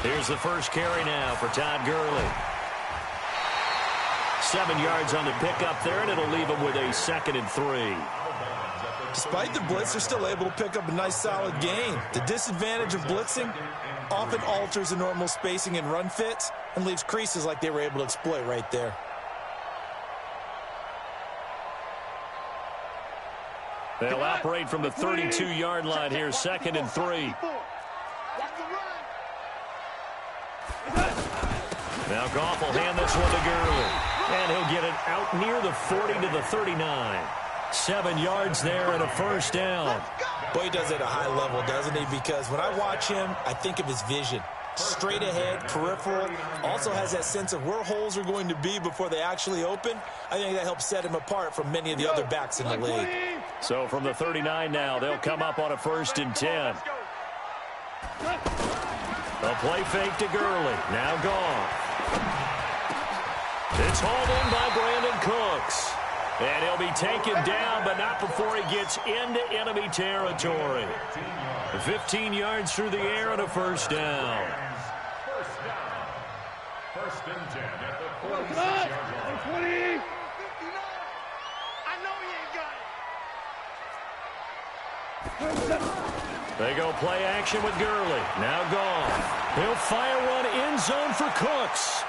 Here's the first carry now for Todd Gurley. 7 yards on the pickup there, and it'll leave him with a 2nd and 3. Despite the blitz, they're still able to pick up a nice, solid gain. The disadvantage of blitzing often alters the normal spacing and run fits and leaves creases like they were able to exploit right there. They'll operate from the 32-yard line here, 2nd and 3. Now Goff will hand this one to Gurley. And he'll get it out near the 40 to the 39. 7 yards there and a first down. Boy, he does it at a high level, doesn't he? Because when I watch him, I think of his vision. Straight ahead, peripheral, also has that sense of where holes are going to be before they actually open. I think that helps set him apart from many of the other backs in the league. So from the 39 now, they'll come up on a 1st and 10. A play fake to Gurley. Now Goff. It's hauled in by Brandon Cooks. And he'll be taken down, but not before he gets into enemy territory. 15 yards through the air and a first down. First and 10 at the 46-yard line. They go play action with Gurley. Now Goff. He'll fire one end zone for Cooks.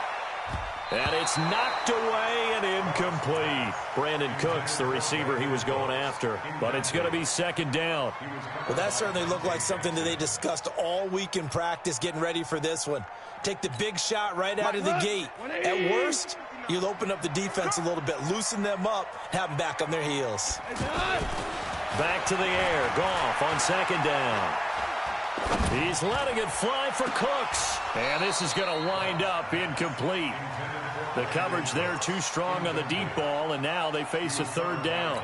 And it's knocked away and incomplete. Brandon Cooks, the receiver he was going after. But it's going to be 2nd down. Well, that certainly looked like something that they discussed all week in practice getting ready for this one. Take the big shot right out of the gate. At worst, you'll open up the defense a little bit, loosen them up, have them back on their heels. Back to the air. Goff on 2nd down. He's letting it fly for Cooks. And this is going to wind up incomplete. The coverage there too strong on the deep ball, and now they face a 3rd down.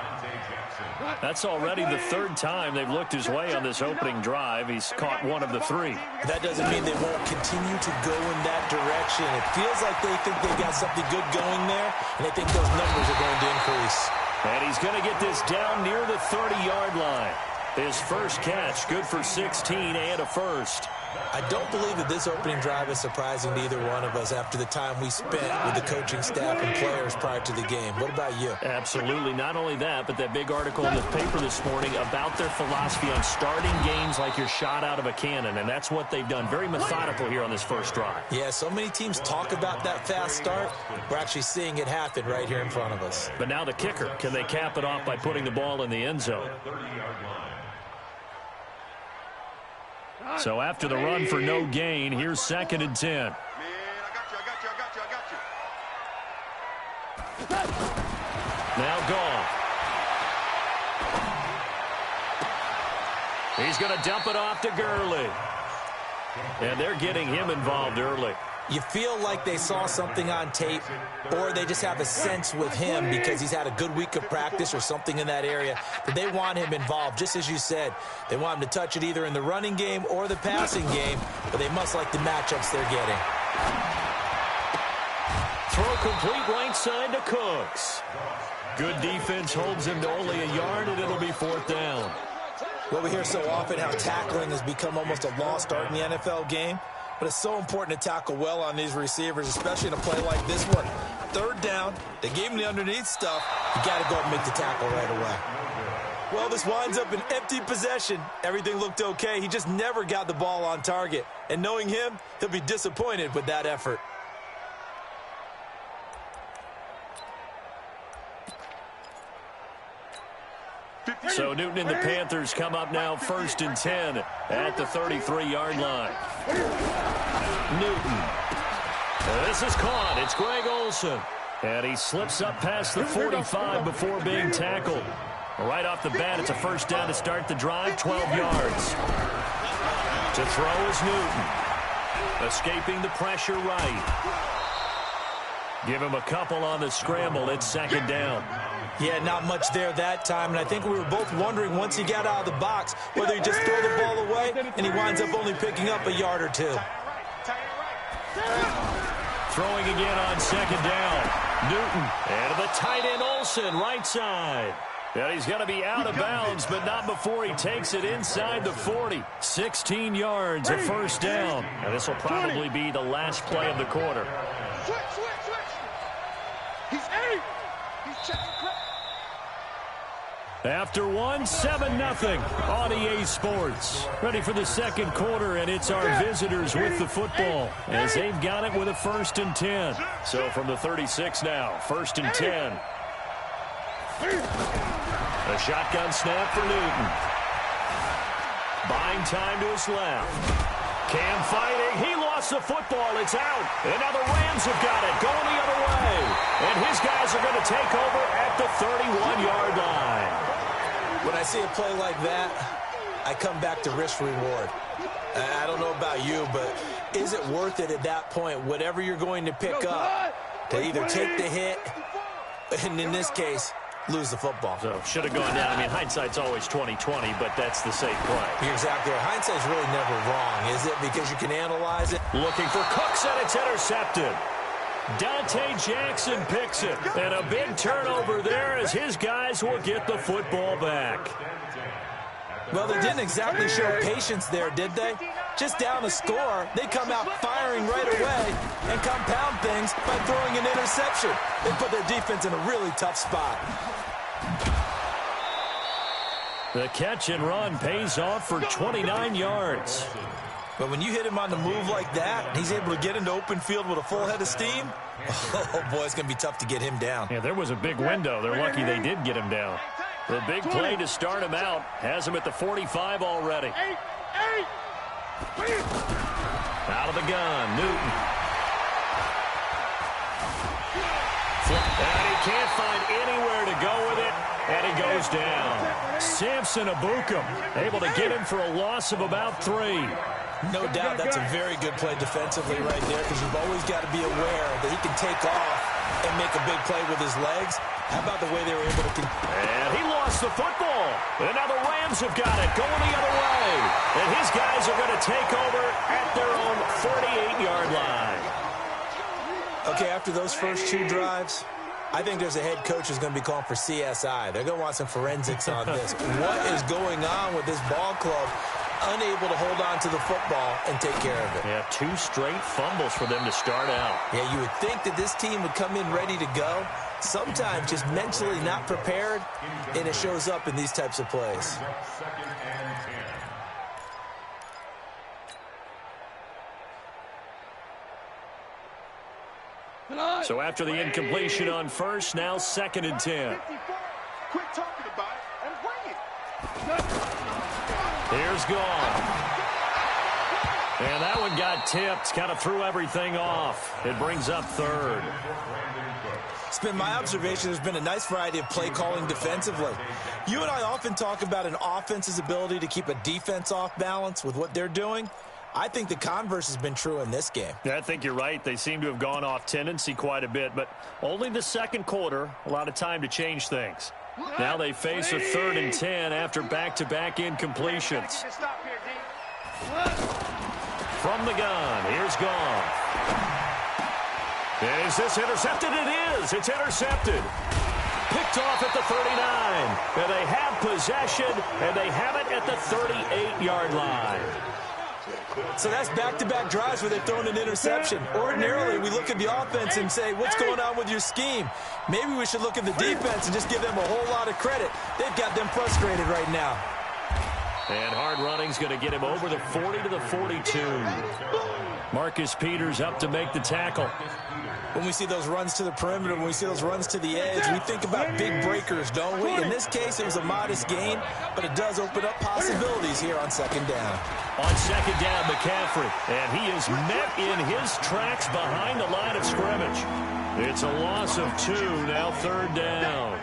That's already the 3rd time they've looked his way on this opening drive. He's caught 1 of the 3. That doesn't mean they won't continue to go in that direction. It feels like they think they've got something good going there, and they think those numbers are going to increase. And he's going to get this down near the 30-yard line. His first catch, good for 16 and a first. I don't believe that this opening drive is surprising to either one of us after the time we spent with the coaching staff and players prior to the game. What about you? Absolutely. Not only that, but that big article in the paper this morning about their philosophy on starting games like you're shot out of a cannon, and that's what they've done. Very methodical here on this first drive. Yeah, so many teams talk about that fast start. We're actually seeing it happen right here in front of us. But now the kicker. Can they cap it off by putting the ball in the end zone? So after the run for no gain, here's 2nd and 10. Man, I got you. Now Goff. He's going to dump it off to Gurley. And they're getting him involved early. You feel like they saw something on tape, or they just have a sense with him because he's had a good week of practice or something in that area that they want him involved. Just as you said, they want him to touch it either in the running game or the passing game, but they must like the matchups they're getting. Throw complete right side to Cooks. Good defense holds him to only a yard, and it'll be 4th down. Well, we hear so often how tackling has become almost a lost art in the NFL game. But it's so important to tackle well on these receivers, especially in a play like this one. 3rd down, they gave him the underneath stuff. You got to go and make the tackle right away. Well, this winds up an empty possession. Everything looked okay. He just never got the ball on target. And knowing him, he'll be disappointed with that effort. So Newton and the Panthers come up now 1st and 10 at the 33-yard line. Newton. This is caught. It's Greg Olsen. And he slips up past the 45 before being tackled. Right off the bat, it's a first down to start the drive, 12 yards. To throw is Newton. Escaping the pressure right. Give him a couple on the scramble. It's 2nd down. Yeah, not much there that time, and I think we were both wondering once he got out of the box whether he just throw the ball away, and he winds up only picking up a yard or 2. Throwing again on 2nd down. Newton and the tight end Olsen right side. And he's going to be out of bounds, but not before he takes it inside the 40. 16 yards, a first down. And this will probably be the last play of the quarter. Switch. He's 8. He's checking. After 1, 7-0 on EA Sports. Ready for the second quarter, and it's our visitors with the football as they've got it with a 1st and 10. So from the 36 now, 1st and 10. A shotgun snap for Newton. Buying time to his left. Cam fighting. He lost the football. It's out. And now the Rams have got it going the other way. And his guys are going to take over at the 31-yard line. When I see a play like that, I come back to risk-reward. I don't know about you, but is it worth it at that point, whatever you're going to pick up, to either take the hit, and in this case, lose the football? So should have gone down. I mean, hindsight's always 20/20, but that's the safe play. You're exactly right. Hindsight's really never wrong, is it? Because you can analyze it. Looking for Cooks, and it's intercepted. Dante Jackson picks it. And a big turnover there as his guys will get the football back. Well, they didn't exactly show patience there, did they? Just down a score, they come out firing right away and compound things by throwing an interception. They put their defense in a really tough spot. The catch and run pays off for 29 yards. But when you hit him on the move like that, he's able to get into open field with a full head of steam. Oh, boy, it's going to be tough to get him down. Yeah, there was a big window. They're lucky they did get him down. The big play to start him out has him at the 45 already. Out of the gun, Newton. And he can't find anywhere to go with it, and he goes down. Samson Abukum able to get him for a loss of about 3. No doubt that's a very good play defensively right there, because you've always got to be aware that he can take off and make a big play with his legs. How about the way they were able to... And he lost the football. And now the Rams have got it going the other way. And his guys are going to take over at their own 48-yard line. Okay, after those first 2 drives, I think there's a head coach who's going to be calling for CSI. They're going to want some forensics on this. What is going on with this ball club? Unable to hold on to the football and take care of it. Yeah, 2 straight fumbles for them to start out. Yeah, you would think that this team would come in ready to go. Sometimes just mentally not prepared, and it shows up in these types of plays. So after the incompletion on first, now 2nd and 10. Quit talking about it and bring it. Here's gone. And that one got tipped, kind of threw everything off. It brings up 3rd. It's been my observation there's been a nice variety of play calling defensively. You and I often talk about an offense's ability to keep a defense off balance with what they're doing. I think the converse has been true in this game. Yeah, I think you're right. They seem to have gone off tendency quite a bit, but only the second quarter, a lot of time to change things. Now they face a 3rd and 10 after back-to-back incompletions. From the gun, here's Goff. Is this intercepted? It is. It's intercepted. Picked off at the 39. And they have possession, and they have it at the 38-yard line. So that's back-to-back drives where they've thrown an interception. Ordinarily, we look at the offense and say, what's going on with your scheme? Maybe we should look at the defense and just give them a whole lot of credit. They've got them frustrated right now. And hard running's going to get him over the 40 to the 42. Marcus Peters up to make the tackle. When we see those runs to the perimeter, when we see those runs to the edge, we think about big breakers, don't we? In this case, it was a modest gain, but it does open up possibilities here on 2nd down. On 2nd down, McCaffrey, and he is met in his tracks behind the line of scrimmage. It's a loss of 2, now 3rd down.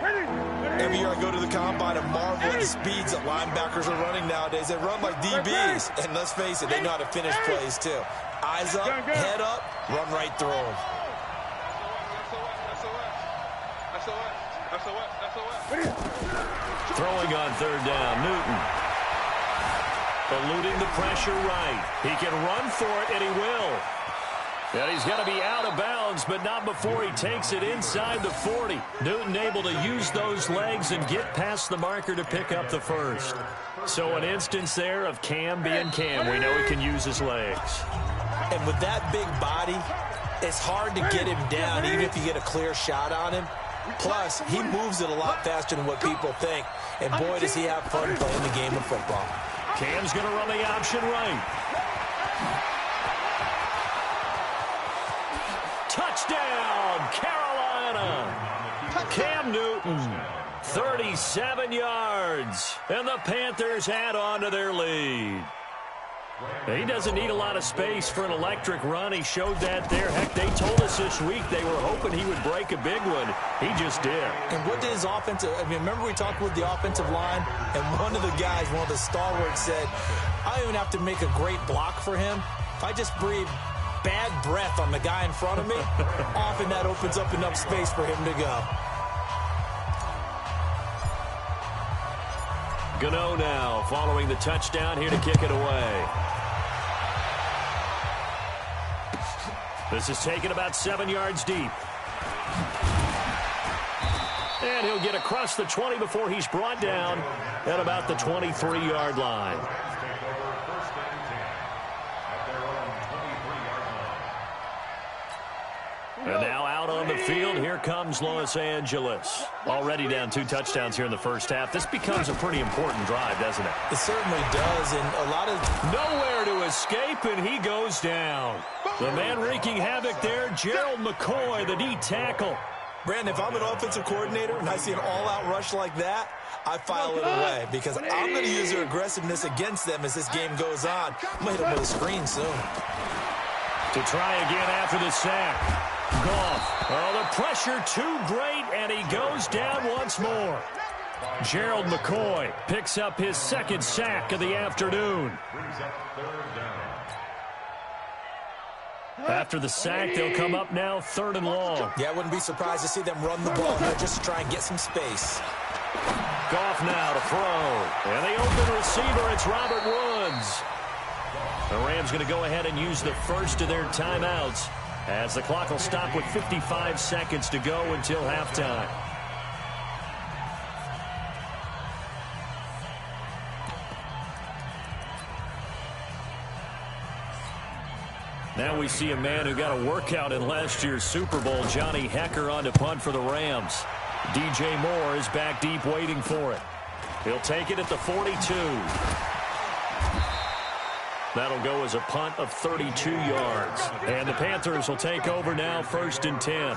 Every year I go to the combine and marvel at the speeds that linebackers are running nowadays. They run like DBs, and let's face it, they know how to finish plays too. Eyes up, head up, run right through them. Throwing on 3rd down, Newton. Eluding the pressure right. He can run for it, and he will. And he's going to be out of bounds, but not before he takes it inside the 40. Newton able to use those legs and get past the marker to pick up the first. So an instance there of Cam being Cam. We know he can use his legs. And with that big body, it's hard to get him down even if you get a clear shot on him. Plus, he moves it a lot faster than what people think. And boy, does he have fun playing the game of football. Cam's going to run the option right. Touchdown, Carolina. Cam Newton, 37 yards. And the Panthers add on to their lead. He doesn't need a lot of space for an electric run. He showed that there. Heck, they told us this week they were hoping he would break a big one. He just did. And what did his offensive, remember we talked with the offensive line, and one of the guys, one of the stalwarts said, I don't even have to make a great block for him. If I just breathe bad breath on the guy in front of me, often that opens up enough space for him to go. Gano now following the touchdown here to kick it away. This is taken about 7 yards deep. And he'll get across the 20 before he's brought down at about the 23-yard line. And now out on the field, here comes Los Angeles. Already down 2 touchdowns here in the first half. This becomes a pretty important drive, doesn't it? It certainly does, and a lot of... Nowhere to escape, and he goes down. The man wreaking havoc there, Gerald McCoy, the D tackle. Brandon, if I'm an offensive coordinator and I see an all-out rush like that, I file it away because I'm going to use their aggressiveness against them as this game goes on. I'm going to hit them with a screen soon. To try again after the sack. Goff. Oh, the pressure too great, and he goes down once more. Gerald McCoy picks up his second sack of the afternoon. After the sack, they'll come up now 3rd and long. Yeah, I wouldn't be surprised to see them run the ball here just to try and get some space. Goff now to throw. And the open receiver, it's Robert Woods. The Rams going to go ahead and use the first of their timeouts as the clock will stop with 55 seconds to go until halftime. Now we see a man who got a workout in last year's Super Bowl, Johnny Hecker, on to punt for the Rams. DJ Moore is back deep waiting for it. He'll take it at the 42. That'll go as a punt of 32 yards. And the Panthers will take over now 1st and 10.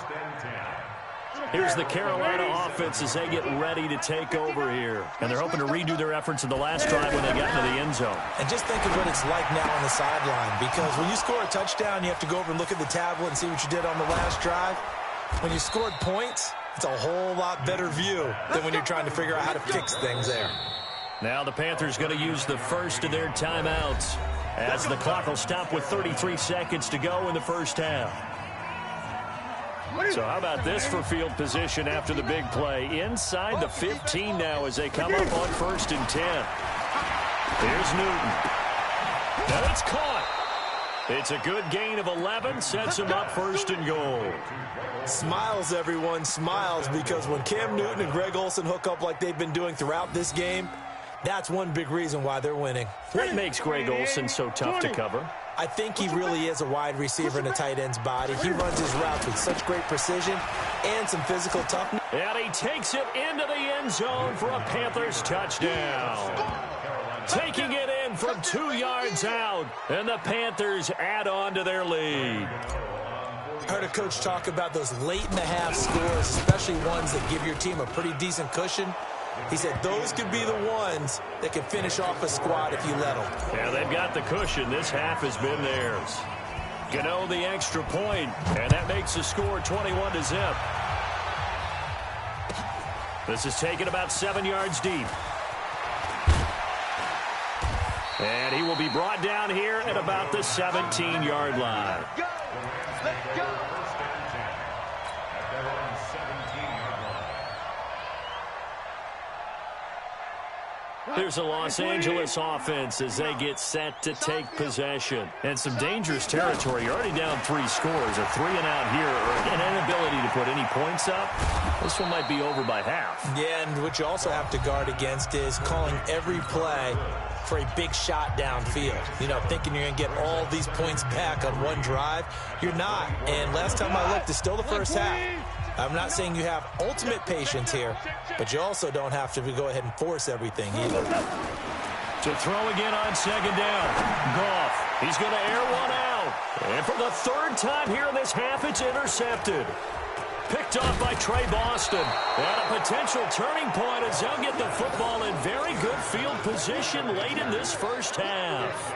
Here's the Carolina offense as they get ready to take over here. And they're hoping to redo their efforts in the last drive when they got into the end zone. And just think of what it's like now on the sideline, because when you score a touchdown, you have to go over and look at the tablet and see what you did on the last drive. When you scored points, it's a whole lot better view than when you're trying to figure out how to fix things there. Now the Panthers going to use the first of their timeouts as the clock will stop with 33 seconds to go in the first half. So how about this for field position after the big play? Inside the 15 now as they come up on 1st and 10. Here's Newton. Now it's caught. It's a good gain of 11, sets him up 1st and goal. Smiles, everyone, smiles, because when Cam Newton and Greg Olsen hook up like they've been doing throughout this game, that's one big reason why they're winning. What makes Greg Olsen so tough to cover? I think he really is a wide receiver in a tight end's body. He runs his routes with such great precision and some physical toughness. And he takes it into the end zone for a Panthers touchdown. Taking it in from 2 yards out, and the Panthers add on to their lead. I heard a coach talk about those late-in-the-half scores, especially ones that give your team a pretty decent cushion. He said those could be the ones that can finish off a squad if you let them. Yeah, they've got the cushion. This half has been theirs. Gano the extra point, and that makes the score 21-0. This is taken about 7 yards deep. And he will be brought down here at about the 17-yard line. Let's go. Here's the Los Angeles offense as they get set to take possession. And some dangerous territory. You're already down 3 scores. A 3-and-out here, or an inability to put any points up. This one might be over by half. Yeah, and what you also have to guard against is calling every play for a big shot downfield. You know, thinking you're going to get all these points back on one drive. You're not. And last time I looked, it's still the first half. I'm not saying you have ultimate patience here, but you also don't have to go ahead and force everything either. To throw again on second down. Goff, he's going to air one out. And for the 3rd time here in this half, it's intercepted. Picked off by Trey Boston. And a potential turning point as they'll get the football in very good field position late in this first half.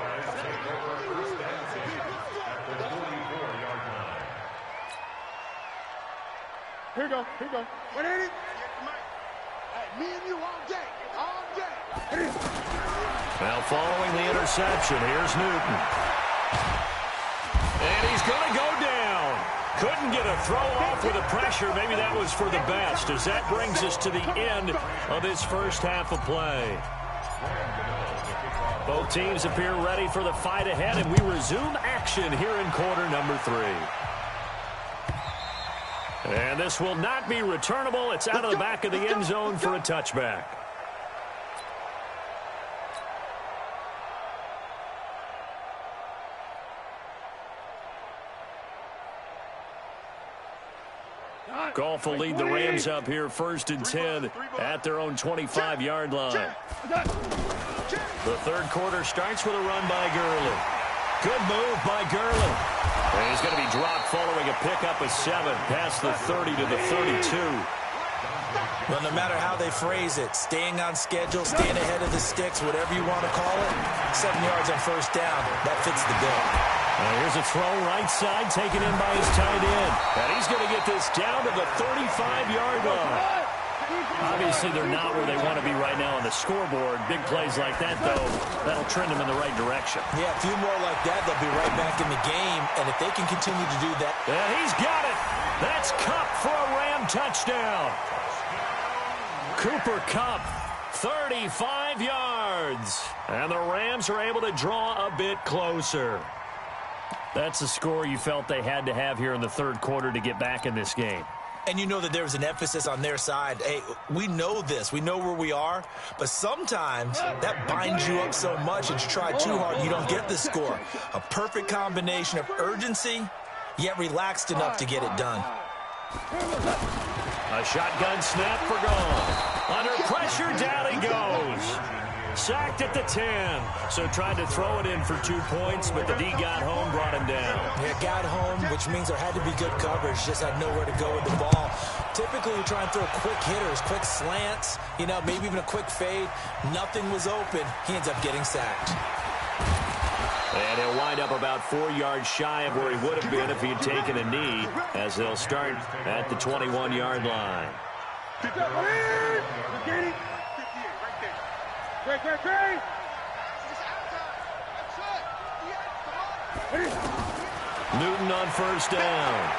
Here you go. 180. Hey, me and you all day. Now following the interception, here's Newton. And he's going to go down. Couldn't get a throw off with the pressure. Maybe that was for the best, as that brings us to the end of this first half of play. Both teams appear ready for the fight ahead, and we resume action here in quarter number 3. And this will not be returnable. It's out of the back of the end zone for a touchback. Goff will lead the Rams up here 1st and 10 at their own 25-yard line. The 3rd quarter starts with a run by Gurley. Good move by Gurley. And he's going to be dropped following a pickup of 7 past the 30 to the 32. Well, no matter how they phrase it, staying on schedule, staying ahead of the sticks, whatever you want to call it, 7 yards on 1st down, that fits the bill. Here's a throw right side taken in by his tight end. And he's going to get this down to the 35-yard line. Obviously, they're not where they want to be right now on the scoreboard. Big plays like that, though, that'll trend them in the right direction. Yeah, a few more like that, they'll be right back in the game. And if they can continue to do that. And he's got it. That's Kupp for a Ram touchdown. Cooper Kupp, 35 yards. And the Rams are able to draw a bit closer. That's the score you felt they had to have here in the 3rd quarter to get back in this game. And you know that there was an emphasis on their side. Hey, we know this. We know where we are. But sometimes that binds you up so much that you try too hard, you don't get the score. A perfect combination of urgency, yet relaxed enough to get it done. A shotgun snap for Goff. Under pressure, down he goes. Sacked at the 10. So tried to throw it in for 2 points, but the D got home, brought him down. Yeah, got home, which means there had to be good coverage. Just had nowhere to go with the ball. Typically, we try and throw quick hitters, quick slants, you know, maybe even a quick fade. Nothing was open. He ends up getting sacked. And he'll wind up about 4 yards shy of where he would have been if he had taken a knee, as they'll start at the 21-yard line. Newton on 1st down.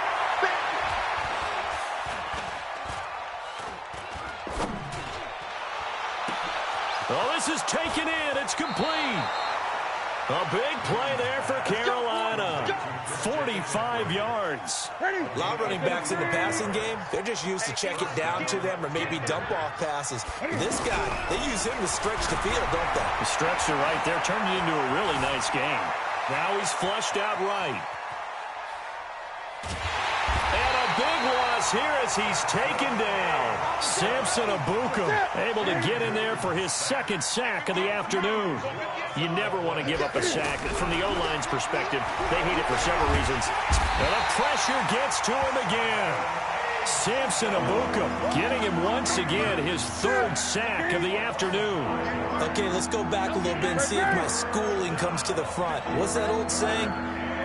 Oh, this is taken in. It's complete. A big play there for Carolina. 45 yards. A lot of running backs in the passing game, they're just used to check it down to them or maybe dump off passes. This guy, they use him to stretch the field, don't they? The stretch to right there turned it into a really nice game. Now he's flushed out right. And a big loss here as he's taken down. Samson Abuka able to get in there for his 2nd sack of the afternoon. You never want to give up a sack. From the O-line's perspective, they hate it for several reasons. And the pressure gets to him again. Samson Abuka getting him once again, his 3rd sack of the afternoon. Okay, let's go back a little bit and see if my schooling comes to the front. What's that old saying?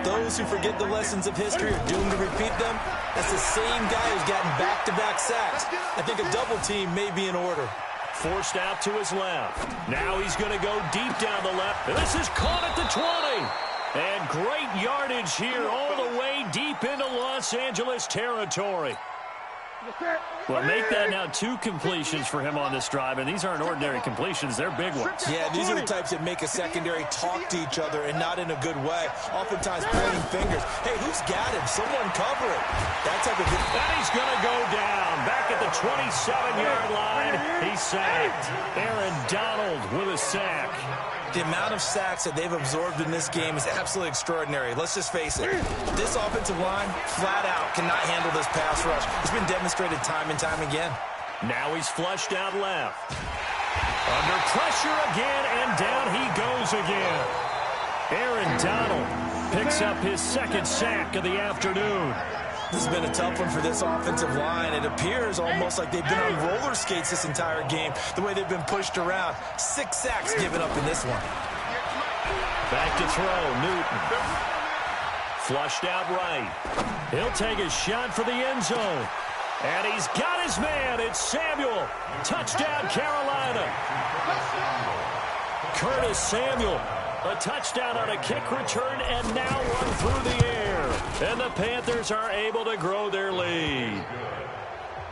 Those who forget the lessons of history are doomed to repeat them. That's the same guy who's gotten back-to-back sacks. I think a double team may be in order. Forced out to his left. Now he's going to go deep down the left. This is caught at the 20. And great yardage here all the way deep into Los Angeles territory. Well, make that now 2 completions for him on this drive, and these aren't ordinary completions. They're big ones. Yeah, these are the types that make a secondary talk to each other and not in a good way. Oftentimes pointing fingers. Hey, who's got him? Someone cover it. That type of good. And he's going to go down. Back at the 27-yard line, he's sacked. Aaron Donald with a sack. The amount of sacks that they've absorbed in this game is absolutely extraordinary. Let's just face it. This offensive line, flat out, cannot handle this pass rush. It's been demonstrated time and time again. Now he's flushed out left. Under pressure again, and down he goes again. Aaron Donald picks up his 2nd sack of the afternoon. This has been a tough one for this offensive line. It appears almost like they've been on roller skates this entire game, the way they've been pushed around. 6 sacks given up in this one. Back to throw, Newton. Flushed out right. He'll take a shot for the end zone. And he's got his man. It's Samuel. Touchdown, Carolina. Curtis Samuel. A touchdown on a kick return, and now one through the air. And the Panthers are able to grow their lead.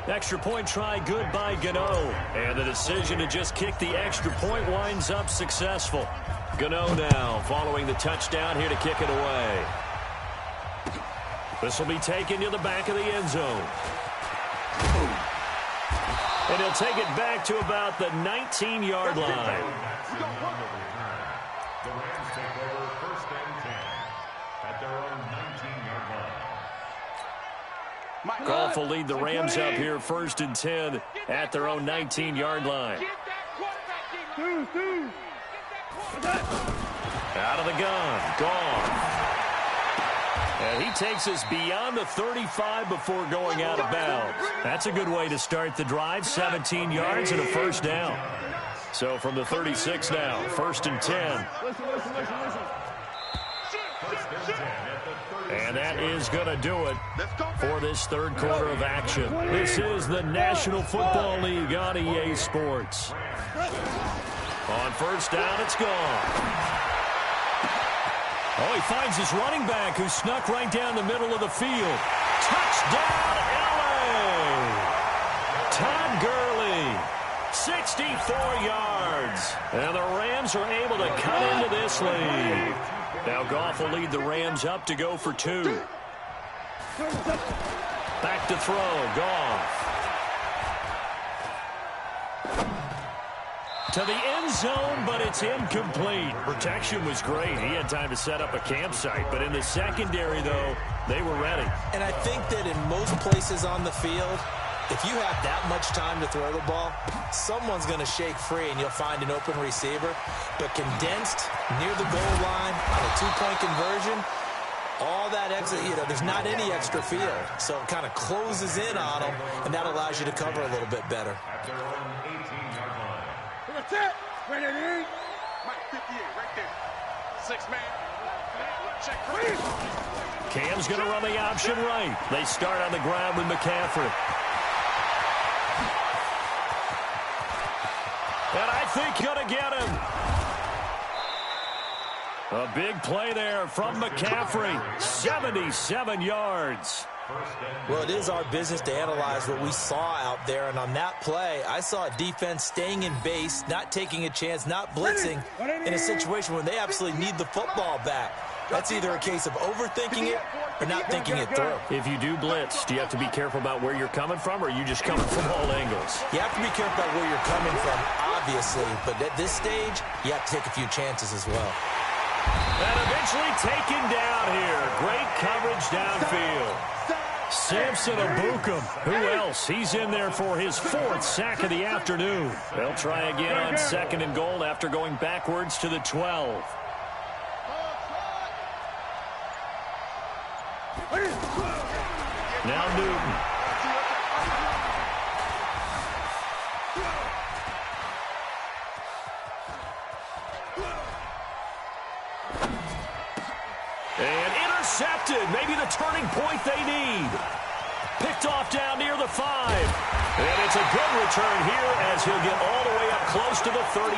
Extra point try good by Gano. And the decision to just kick the extra point winds up successful. Gano now following the touchdown here to kick it away. This will be taken to the back of the end zone. And he'll take it back to about the 19-yard line. The Rams take over 1st and 10 at their own 19-yard line. Goff will lead the Rams up here 1st and 10 at their own 19-yard line. Out of the gun, Goff. And he takes us beyond the 35 before going out of bounds. That's a good way to start the drive. 17 yards and a 1st down. So from the 36 now, 1st and 10. And that is going to do it for this 3rd quarter of action. This is the National Football League on EA Sports. On 1st down, it's gone. Oh, he finds his running back who snuck right down the middle of the field. Touchdown, LA! Todd Gurley. 64 yards. And the Rams are able to cut into this lead. Now Goff will lead the Rams up to go for 2. Back to throw, Goff. To the end zone, but it's incomplete. Protection was great. He had time to set up a campsite. But in the secondary, though, they were ready. And I think that in most places on the field, if you have that much time to throw the ball, someone's going to shake free and you'll find an open receiver. But condensed near the goal line on a 2-point conversion, all that extra, there's not any extra field. So it kind of closes in on them, and that allows you to cover a little bit better. At their own 18-yard line. That's it. Ready, Mike 58 right there. 6-man. Check. Cam's going to run the option right. They start on the ground with McCaffrey. And I think going to get him. A big play there from McCaffrey. 77 yards. Well, it is our business to analyze what we saw out there. And on that play, I saw a defense staying in base, not taking a chance, not blitzing in a situation where they absolutely need the football back. That's either a case of overthinking it or not thinking it through. If you do blitz, do you have to be careful about where you're coming from, or are you just coming from all angles? You have to be careful about where you're coming from, obviously. But at this stage, you have to take a few chances as well. And eventually taken down here. Great coverage downfield. Samson Abukum. Who else? He's in there for his 4th sack of the afternoon. They'll try again on 2nd and goal after going backwards to the 12. Now Newton. And intercepted. Maybe the turning point they need. Picked off down near the 5. And it's a good return here as he'll get all the way up close to the 35.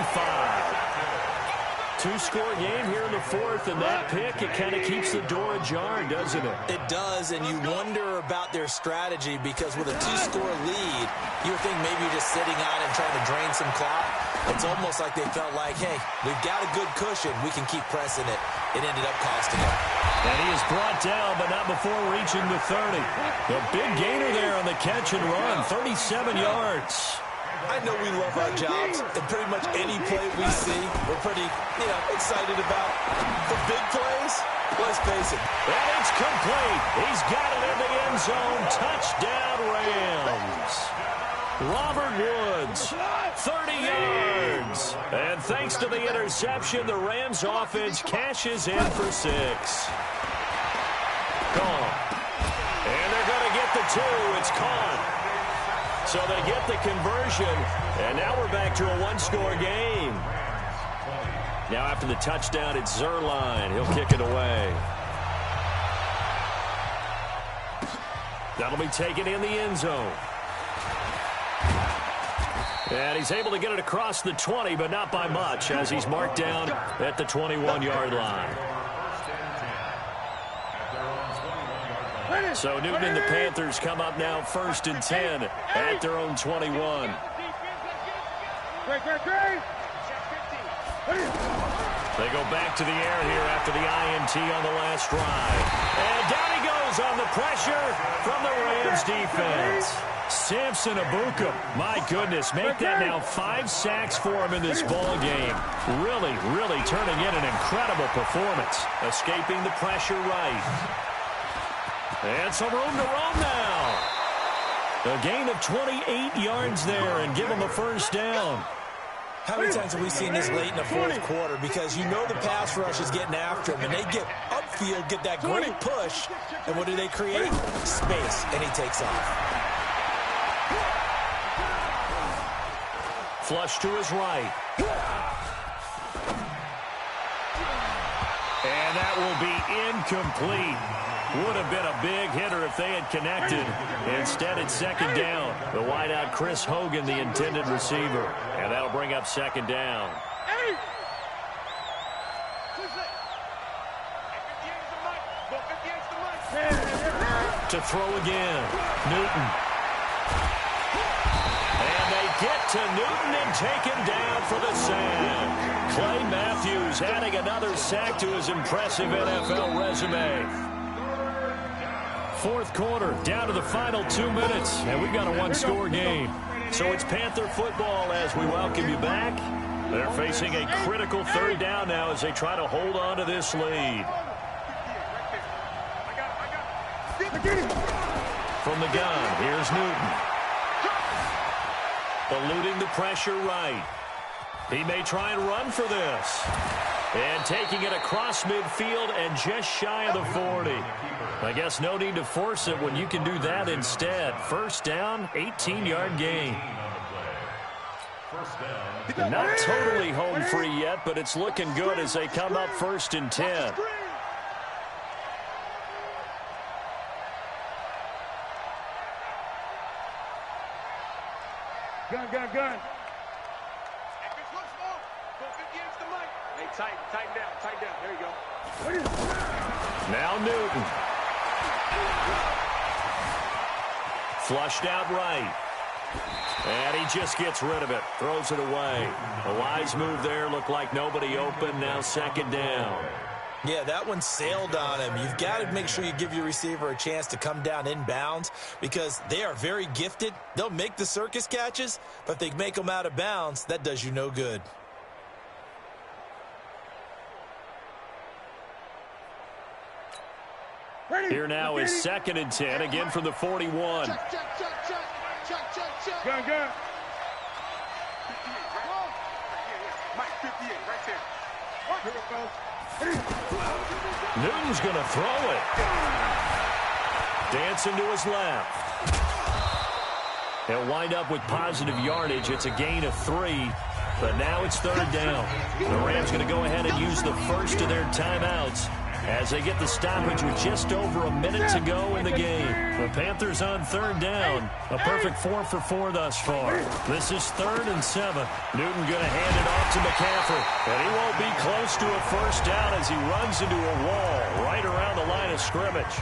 Two-score game here in the fourth, and that pick, it kind of keeps the door ajar, doesn't it? It does, and you wonder about their strategy because with a two-score lead, you would think maybe you're just sitting on and trying to drain some clock. It's almost like they felt like, hey, we've got a good cushion. We can keep pressing it. It ended up costing them. And he is brought down, but not before reaching the 30. The big gainer there on the catch and run, 37 yards. I know we love our jobs, and pretty much any play we see, we're pretty, excited about. The big plays, let's face it. And it's complete. He's got it in the end zone. Touchdown, Rams. Robert Woods, 30 yards. And thanks to the interception, the Rams offense cashes in for 6. Gone. And they're going to get the 2. It's caught. So they get the conversion, and now we're back to a one-score game. Now after the touchdown, it's Zerline. He'll kick it away. That'll be taken in the end zone. And he's able to get it across the 20, but not by much, as he's marked down at the 21-yard line. So Newton and the Panthers come up now 1st and 10 at their own 21. They go back to the air here after the INT on the last drive. And down he goes on the pressure from the Rams defense. Samson Abuka, my goodness, make that now 5 sacks for him in this ball game. Really, really turning in an incredible performance. Escaping the pressure right. And some room to roam now. A gain of 28 yards there and give him a first down. How many times have we seen this late in the fourth quarter? Because you know the pass rush is getting after him, and they get upfield, get that great push, and what do they create? Space, and he takes off. Flush to his right. And that will be incomplete. Would have been a big hitter if they had connected. Instead, it's second down. The wideout, Chris Hogan, the intended receiver. And that'll bring up second down. To throw again. Newton. And they get to Newton and take him down for the sack. Clay Matthews adding another sack to his impressive NFL resume. Fourth quarter, down to the final 2 minutes, and we've got a one-score game. So it's Panther football as we welcome you back. They're facing a critical third down now as they try to hold on to this lead. From the gun, here's Newton. Eluding the pressure right. He may try and run for this. And taking it across midfield and just shy of the 40. I guess no need to force it when you can do that instead. First down, 18-yard gain. Not totally home free yet, but it's looking good as they come up 1st and 10. Gun. Tighten down. There you go. Now Newton. Flushed out right. And he just gets rid of it. Throws it away. A wise move there. Looked like nobody open. Now second down. Yeah, that one sailed on him. You've got to make sure you give your receiver a chance to come down inbounds because they are very gifted. They'll make the circus catches, but if they make them out of bounds, that does you no good. Here now is 2nd and 10, again from the 41. Check. Gun. Mike, 58, right there. Newton's going to throw it. Dancing to his left. He'll wind up with positive yardage. It's a gain of 3, but now it's third down. The Rams going to go ahead and use the first of their timeouts as they get the stoppage with just over a minute to go in the game. The Panthers on third down. A perfect 4 for 4 thus far. This is 3rd and 7. Newton going to hand it off to McCaffrey. And he won't be close to a first down as he runs into a wall right around the line of scrimmage.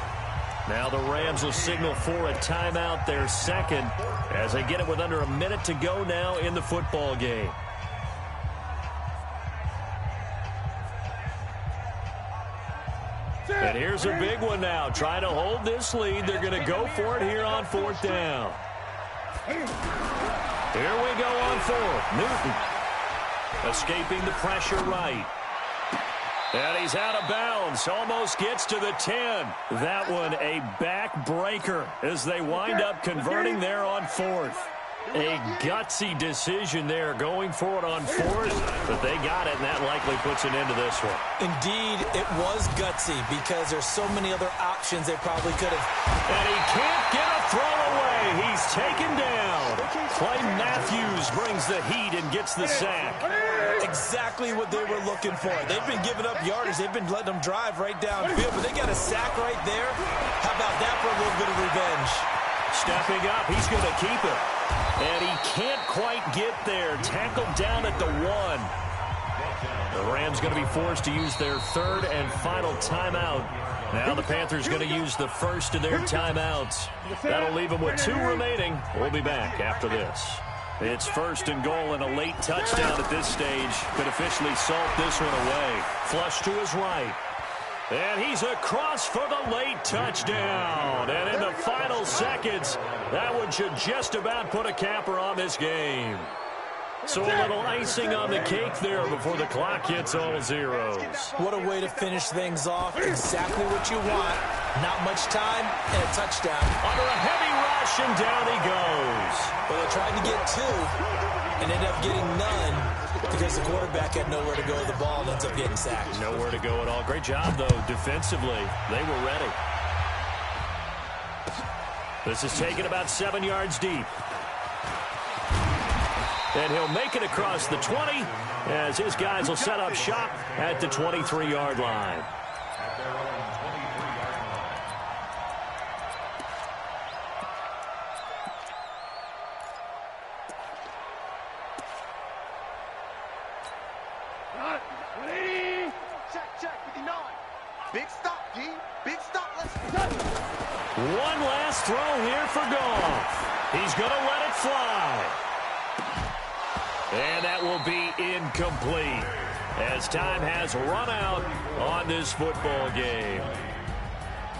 Now the Rams will signal for a timeout, their second, as they get it with under a minute to go now in the football game. And here's a big one now. Trying to hold this lead. They're going to go for it here on 4th down. Here we go on 4th. Newton escaping the pressure right. And he's out of bounds. Almost gets to the 10. That one a backbreaker as they wind up converting there on 4th. A gutsy decision there going for it on 4th, but they got it, and that likely puts an end to this one. Indeed, it was gutsy because there's so many other options they probably could have. And he can't get a throw away. He's taken down. Clay Matthews brings the heat and gets the sack. Exactly what they were looking for. They've been giving up yardage. They've been letting them drive right downfield, but they got a sack right there. How about that for a little bit of revenge? Stepping up, he's going to keep it. And he can't quite get there. Tackled down at the 1. The Rams going to be forced to use their 3rd and final timeout. Now the Panthers going to use the first of their timeouts. That'll leave them with 2 remaining. We'll be back after this. It's 1st and goal and a late touchdown at this stage. Could officially salt this one away. Flush to his right. And he's across for the late touchdown. And in the final seconds, that one should just about put a capper on this game. So a little icing on the cake there before the clock hits all zeros. What a way to finish things off. Exactly what you want. Not much time and a touchdown. Under a heavy rush, and down he goes. Well, they tried to get 2 and ended up getting none because the quarterback had nowhere to go with the ball and ends up getting sacked. Nowhere to go at all. Great job, though, defensively. They were ready. This is taken about 7 yards deep. And he'll make it across the 20 as his guys will set up shop at the 23-yard line. Big stop, G. Big stop. Let's go. One last throw here for Goff. He's going to let it fly. And that will be incomplete as time has run out on this football game.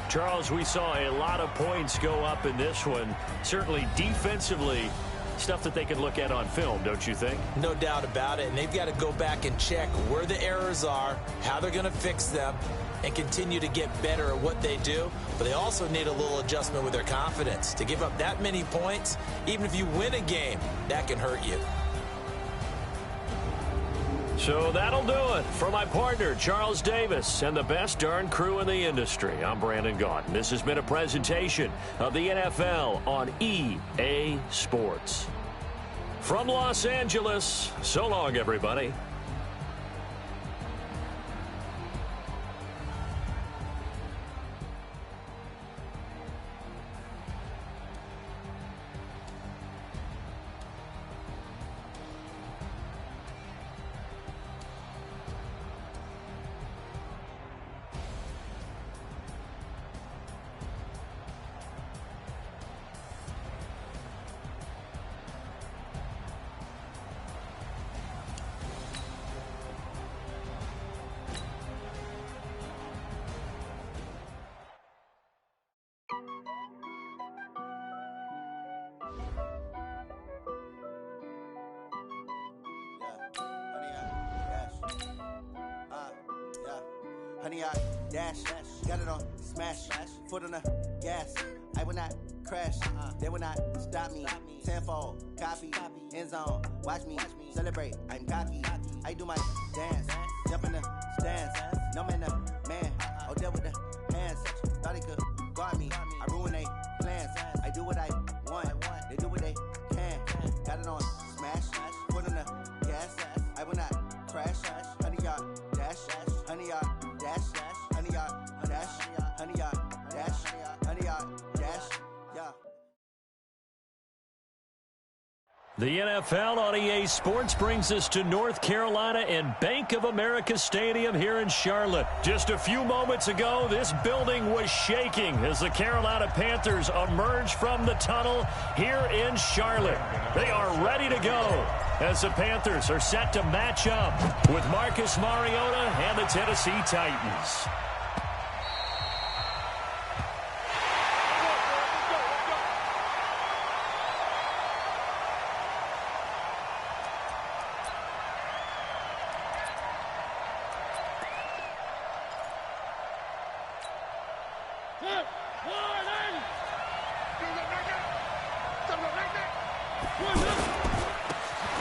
Charles, we saw a lot of points go up in this one. Certainly defensively, stuff that they can look at on film, don't you think? No doubt about it. And they've got to go back and check where the errors are, how they're going to fix them, and continue to get better at what they do. But they also need a little adjustment with their confidence. To give up that many points, even if you win a game, that can hurt you. So that'll do it for my partner, Charles Davis, and the best darn crew in the industry. I'm Brandon Gaudin. This has been a presentation of the NFL on EA Sports. From Los Angeles, so long, everybody. Honey, I dash, got it on smash, foot on the gas. I will not crash, they will not stop me. Tenfold, copy, end zone, watch me celebrate. I'm cocky, I do my dance, jump in the stands. No man, man, oh deal with the hands. Thought he could guard me, I ruin they plans. I do what I want, they do what they can. Got it on smash, foot on the gas. I will not crash, honey, y'all dash, honey, y'all dash, honey, y'all The NFL on EA Sports brings us to North Carolina and Bank of America Stadium here in Charlotte. Just a few moments ago, this building was shaking as the Carolina Panthers emerged from the tunnel here in Charlotte. They are ready to go as the Panthers are set to match up with Marcus Mariota and the Tennessee Titans.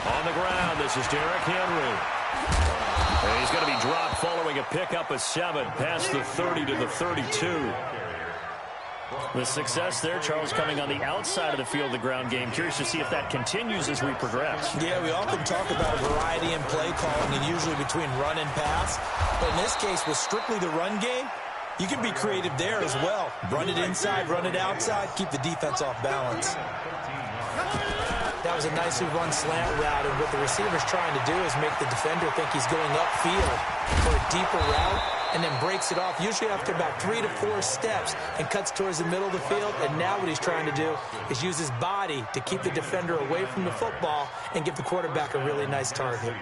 On the ground, this is Derrick Henry. And he's going to be dropped following a pickup of 7 past the 30 to the 32. The success there, Charles, coming on the outside of the field, the ground game. Curious to see if that continues as we progress. Yeah, we often talk about a variety in play calling and usually between run and pass. But in this case, with strictly the run game, you can be creative there as well. Run it inside, run it outside, keep the defense off balance. That was a nicely run slant route, and what the receiver's trying to do is make the defender think he's going upfield for a deeper route, and then breaks it off, usually after about 3 to 4 steps, and cuts towards the middle of the field. And now what he's trying to do is use his body to keep the defender away from the football and give the quarterback a really nice target.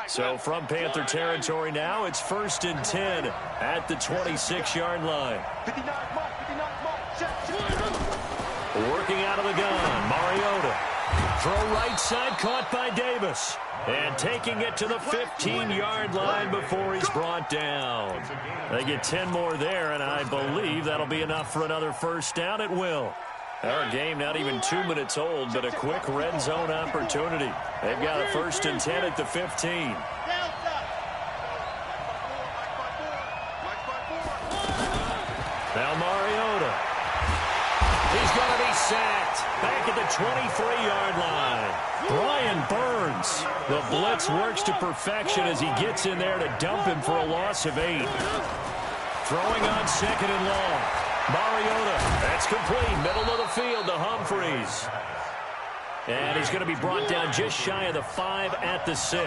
So from Panther territory now, it's 1st and 10 at the 26-yard line. Working out of the gun, Mariota. Throw right side, caught by Davis. And taking it to the 15-yard line before he's brought down. They get 10 more there, and I believe that'll be enough for another first down. It will. Our game not even 2 minutes old, but a quick red zone opportunity. They've got a 1st and 10 at the 15. Now Mariota. He's going to be sacked back at the 23-yard line. Brian Burns. The blitz works to perfection as he gets in there to dump him for a loss of 8. Throwing on 2nd and long. Mariota, that's complete, middle of the field to Humphreys. And he's going to be brought down just shy of the 5 at the 6.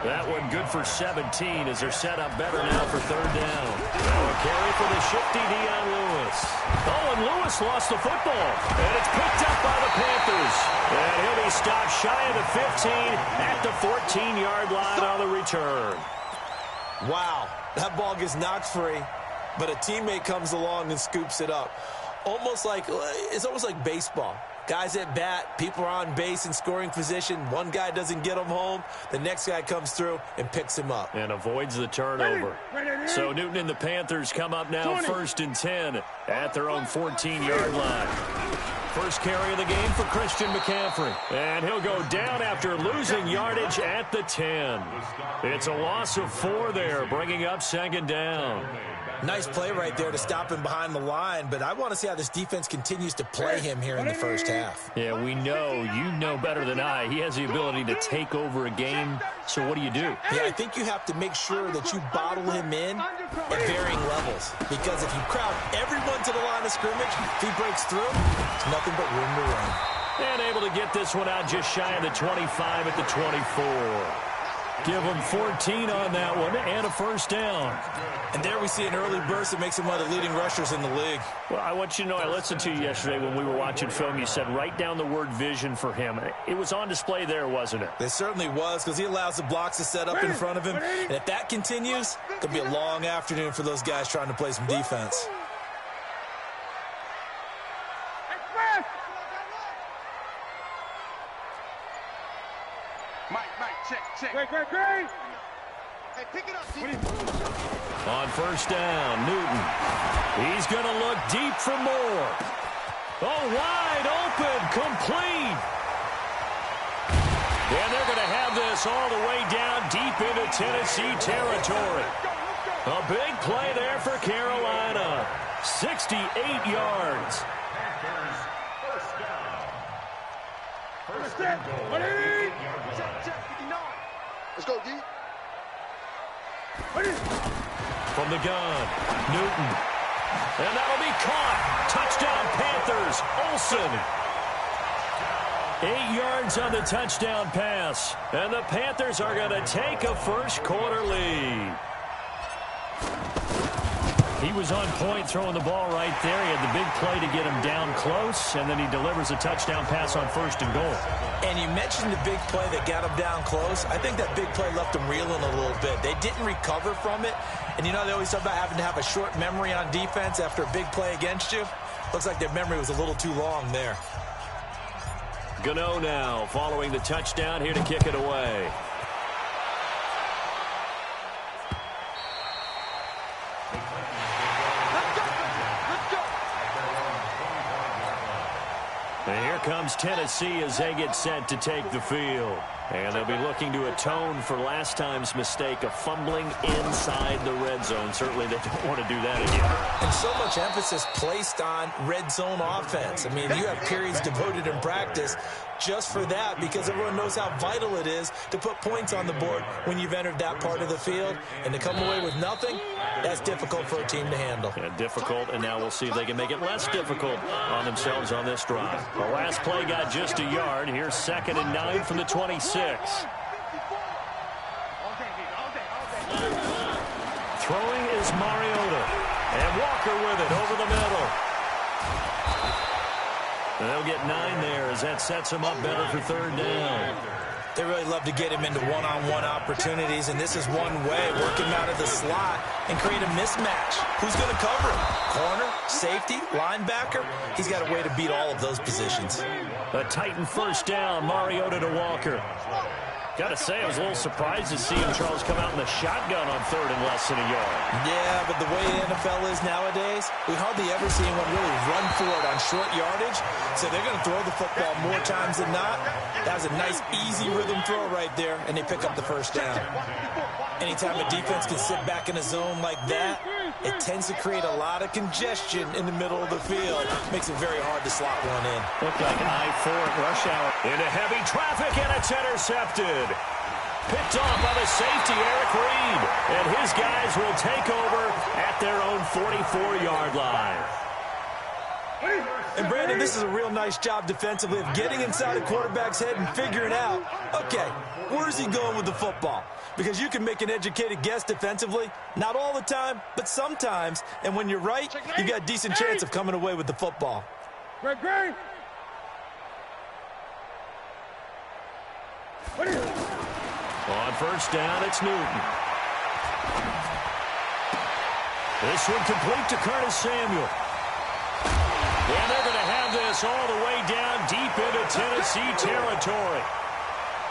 That one good for 17 as they're set up better now for 3rd down. Now a carry for the shifty Dion Lewis. Oh, and Lewis lost the football. And it's picked up by the Panthers. And he'll be stopped shy of the 15 at the 14-yard line on the return. Wow, that ball gets knocked free, but a teammate comes along and scoops it up. It's almost like baseball. Guys at bat, people are on base in scoring position. One guy doesn't get him home. The next guy comes through and picks him up. And avoids the turnover. So Newton and the Panthers come up now 1st and 10 at their own 14-yard line. First carry of the game for Christian McCaffrey. And he'll go down after losing yardage at the 10. It's a loss of 4 there, bringing up 2nd down. Nice play right there to stop him behind the line, but I want to see how this defense continues to play him here in the first half. Yeah, we know, you know better than I, he has the ability to take over a game, so what do you do? Yeah, I think you have to make sure that you bottle him in at varying levels, because if you crowd everyone to the line of scrimmage, if he breaks through, it's nothing but room to run. And able to get this one out just shy of the 25 at the 24. Give him 14 on that one and a first down. And there we see an early burst that makes him one of the leading rushers in the league. Well, I want you to know, I listened to you yesterday when we were watching film. You said write down the word vision for him. It was on display there, wasn't it? It certainly was, because he allows the blocks to set up in front of him. And if that continues, it could be a long afternoon for those guys trying to play some defense. Check. Great. Hey, pick it up, On first down, Newton. He's going to look deep for more. Oh, wide open, complete. And they're going to have this all the way down deep into Tennessee territory. A big play there for Carolina. 68 yards. First down. Let's go, D. From the gun, Newton. And that'll be caught. Touchdown, Panthers. Panthers. Olsen. 8 yards on the touchdown pass. And the Panthers are going to take a first quarter lead. He was on point throwing the ball right there. He had the big play to get him down close, and then he delivers a touchdown pass on 1st and goal. And you mentioned the big play that got him down close. I think that big play left him reeling a little bit. They didn't recover from it. And you know, they always talk about having to have a short memory on defense after a big play against you. Looks like their memory was a little too long there. Gano now following the touchdown, here to kick it away. And here comes Tennessee as they get set to take the field. And they'll be looking to atone for last time's mistake of fumbling inside the red zone. Certainly they don't want to do that again. And so much emphasis placed on red zone offense. I mean, you have periods devoted in practice just for that, because everyone knows how vital it is to put points on the board when you've entered that part of the field. And to come away with nothing, that's difficult for a team to handle. Yeah, difficult, and now we'll see if they can make it less difficult on themselves on this drive. The last play got just a yard. Here's 2nd and 9 from the 26. Throwing is Mariota. And Walker with it over the middle. And they'll get 9 there as that sets him up better for 3rd down. They really love to get him into one-on-one opportunities, and this is one way, work him out of the slot and create a mismatch. Who's going to cover him? Corner, safety, linebacker? He's got a way to beat all of those positions. A Titan 1st down, Mariota to Walker. Got to say, I was a little surprised to see him, Charles, come out in the shotgun on 3rd and less than a yard. Yeah, but the way the NFL is nowadays, we hardly ever see anyone really run for it on short yardage. So they're going to throw the football more times than not. That was a nice, easy rhythm throw right there, and they pick up the 1st down. Anytime a defense can sit back in a zone like that, it tends to create a lot of congestion in the middle of the field. Makes it very hard to slot one in. Looked like I-4 at rush hour. Into heavy traffic, and it's intercepted. Picked off by the safety, Eric Reed. And his guys will take over at their own 44-yard line. And, Brandon, this is a real nice job defensively of getting inside a quarterback's head and figuring out, okay, where's he going with the football? Because you can make an educated guess defensively. Not all the time, but sometimes. And when you're right, you got a decent chance of coming away with the football. Great. On 1st down, it's Newton. This one complete to Curtis Samuel. And they're going to have this all the way down deep into Tennessee territory.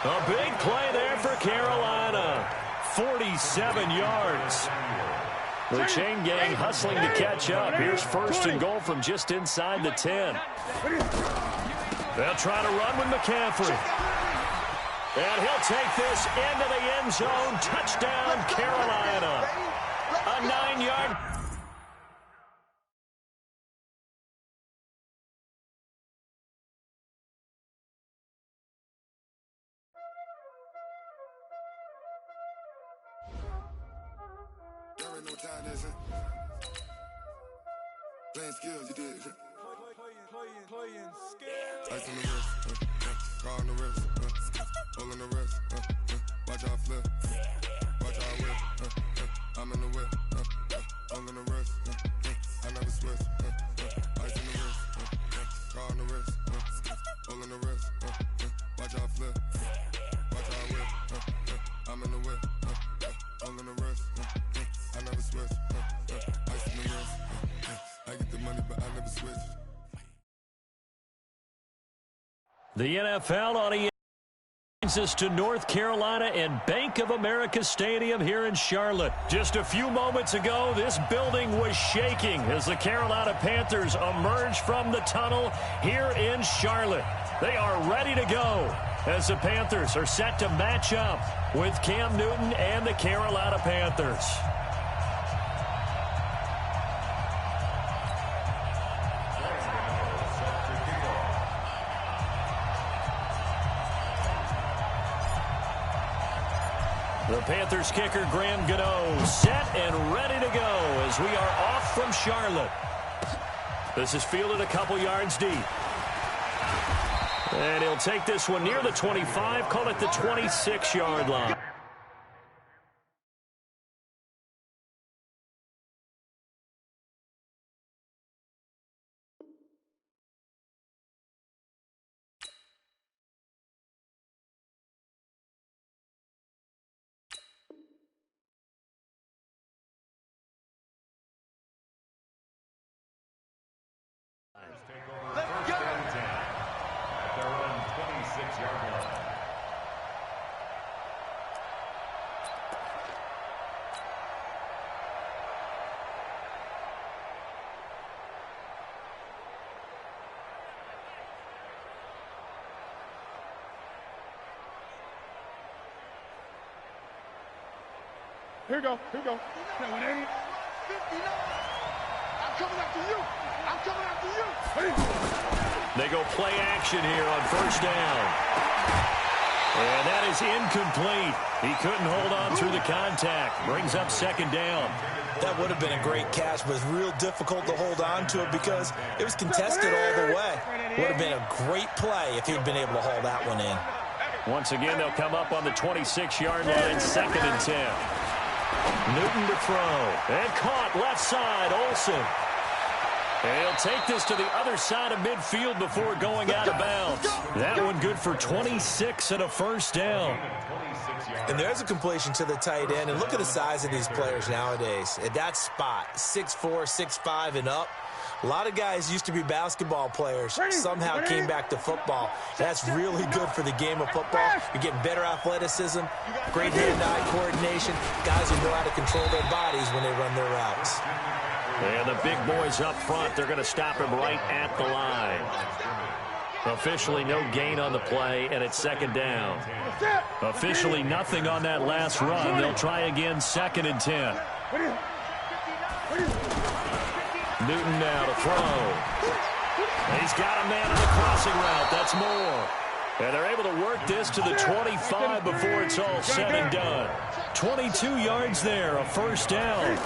A big play there for Carolina. 47 yards. The chain gang hustling to catch up. Here's 1st and goal from just inside the 10. They'll try to run with McCaffrey. And he'll take this into the end zone. Touchdown, Carolina. A 9-yard. No time, is it? Playing skills, you did. Playing skills. Ice on the wrist, car on the wrist, hole in the wrist, watch out flip, watch out whip, I'm in the whip, hole in the wrist, I never switch, ice on the wrist, car on the wrist, hole in the wrist, watch out flip, watch out whip, I'm in the whip, hole in the wrist, I never switch, ice in the wrist, I get the money but I never switch. The NFL on ESPN brings us to North Carolina and Bank of America Stadium here in Charlotte. Just a few moments ago, this building was shaking as the Carolina Panthers emerged from the tunnel here in Charlotte. They are ready to go as the Panthers are set to match up with Cam Newton and the Carolina Panthers. The Panthers kicker, Graham Gano, set and ready to go as we are off from Charlotte. This is fielded a couple yards deep. And he'll take this one near the 25, call it the 26-yard line. Let's go. At their own 26-yard line. Here you go. Here you go. That 180. 59. I'm coming after you. I'm coming after you. They go play action here on first down. And that is incomplete. He couldn't hold on through the contact. Brings up second down. That would have been a great catch, but it's real difficult to hold on to it because it was contested all the way. Would have been a great play if he'd been able to haul that one in. Once again, they'll come up on the 26-yard line, 2nd and 10. Newton to throw. And caught left side, Olsen. And he'll take this to the other side of midfield before going out of bounds. That one good for 26 and a first down. And there's a completion to the tight end. And look at the size of these players nowadays. At that spot, 6'4", 6'5", and up. A lot of guys used to be basketball players, somehow came back to football. That's really good for the game of football. You're getting better athleticism, great hand-eye coordination, guys who know how to control their bodies when they run their routes. And the big boys up front, they're going to stop him right at the line. Officially no gain on the play, and it's second down. Officially nothing on that last run. They'll try again, 2nd and 10. Newton now to throw. He's got a man on the crossing route. That's more. And they're able to work this to the 25 before it's all said and done. 22 yards there, a first down.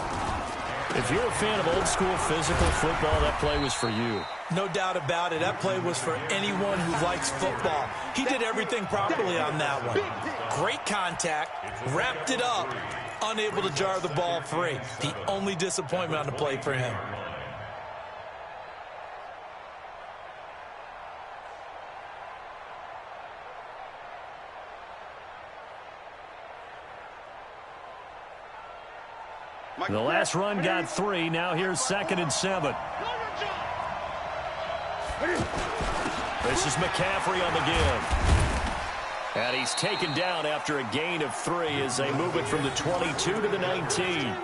If you're a fan of old-school physical football, that play was for you. No doubt about it. That play was for anyone who likes football. He did everything properly on that one. Great contact, wrapped it up, unable to jar the ball free. The only disappointment on the play for him. The last run got 3. Now here's 2nd and 7. This is McCaffrey on the give. And he's taken down after a gain of 3 as they move it from the 22 to the 19.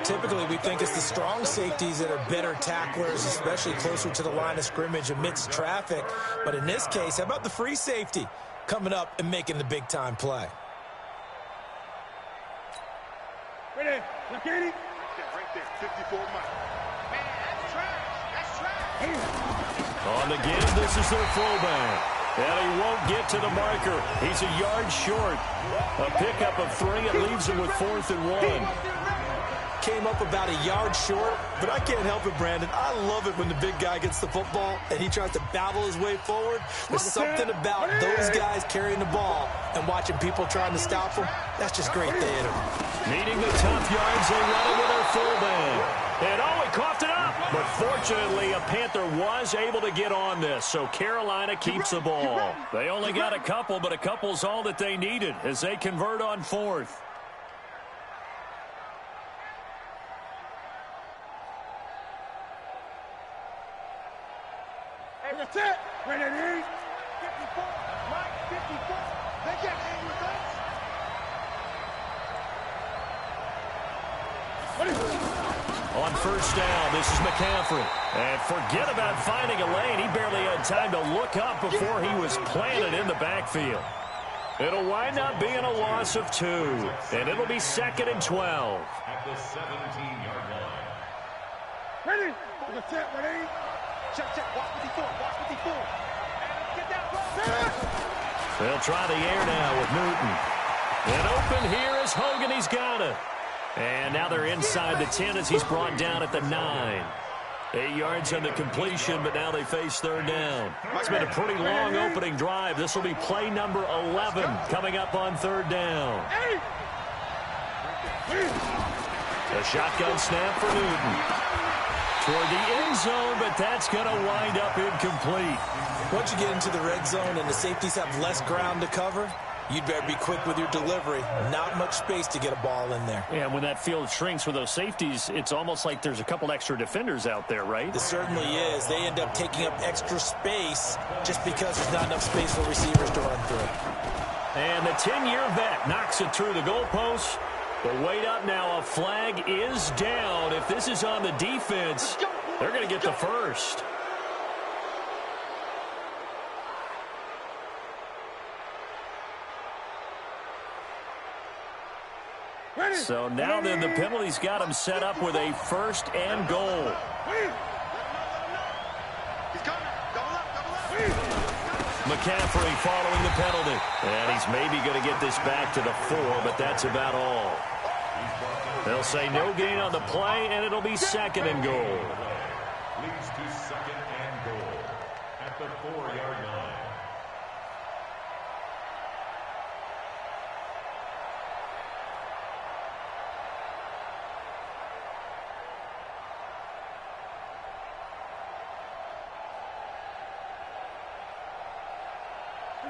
Typically, we think it's the strong safeties that are better tacklers, especially closer to the line of scrimmage amidst traffic. But in this case, how about the free safety coming up and making the big-time play? Ready? Look at it. Right there, 54 Mike. Man, that's trash. That's trash. On the give, this is their fullback. And he won't get to the marker. He's a yard short. A pickup of 3. It leaves him with 4th and 1. Came up about a yard short, but I can't help it, Brandon. I love it when the big guy gets the football and he tries to battle his way forward. There's something about those guys carrying the ball and watching people trying to stop them. That's just great theater. Needing the tough yards, they run it with their fullback. And oh, he coughed it up. But fortunately, a Panther was able to get on this, so Carolina keeps the ball. They only got a couple, but a couple's all that they needed as they convert on 4th. That's it. Right there. 54. Mike, 54. They can't hang with us. On first down, this is McCaffrey. And forget about finding a lane. He barely had time to look up before he was planted in the backfield. It'll wind up being a loss of 2. And it'll be 2nd and 12. At the 17-yard line. Ready? That's it. Ready? Check, check. Watch 54. Watch 54. Get that ball. They'll try the air now with Newton. And open here is Hogan. He's got it. And now they're inside the 10 as he's brought down at the 9. 8 yards on the completion, but now they face third down. It's been a pretty long opening drive. This will be play number 11 coming up on third down. A shotgun snap for Newton. Toward the end zone, but that's going to wind up incomplete. Once you get into the red zone and the safeties have less ground to cover, you'd better be quick with your delivery. Not much space to get a ball in there. Yeah, when that field shrinks with those safeties, it's almost like there's a couple extra defenders out there, right? It certainly is. They end up taking up extra space just because there's not enough space for receivers to run through. And the 10-year vet knocks it through the goalpost. But wait up now. A flag is down. If this is on the defense, they're going to get the first. So now then the penalty's got him set up with a first and goal. McCaffrey following the penalty. And he's maybe going to get this back to the 4, but that's about all. They'll say no gain on the play, and it'll be second and goal. Leads to second and goal at the 4-yard line.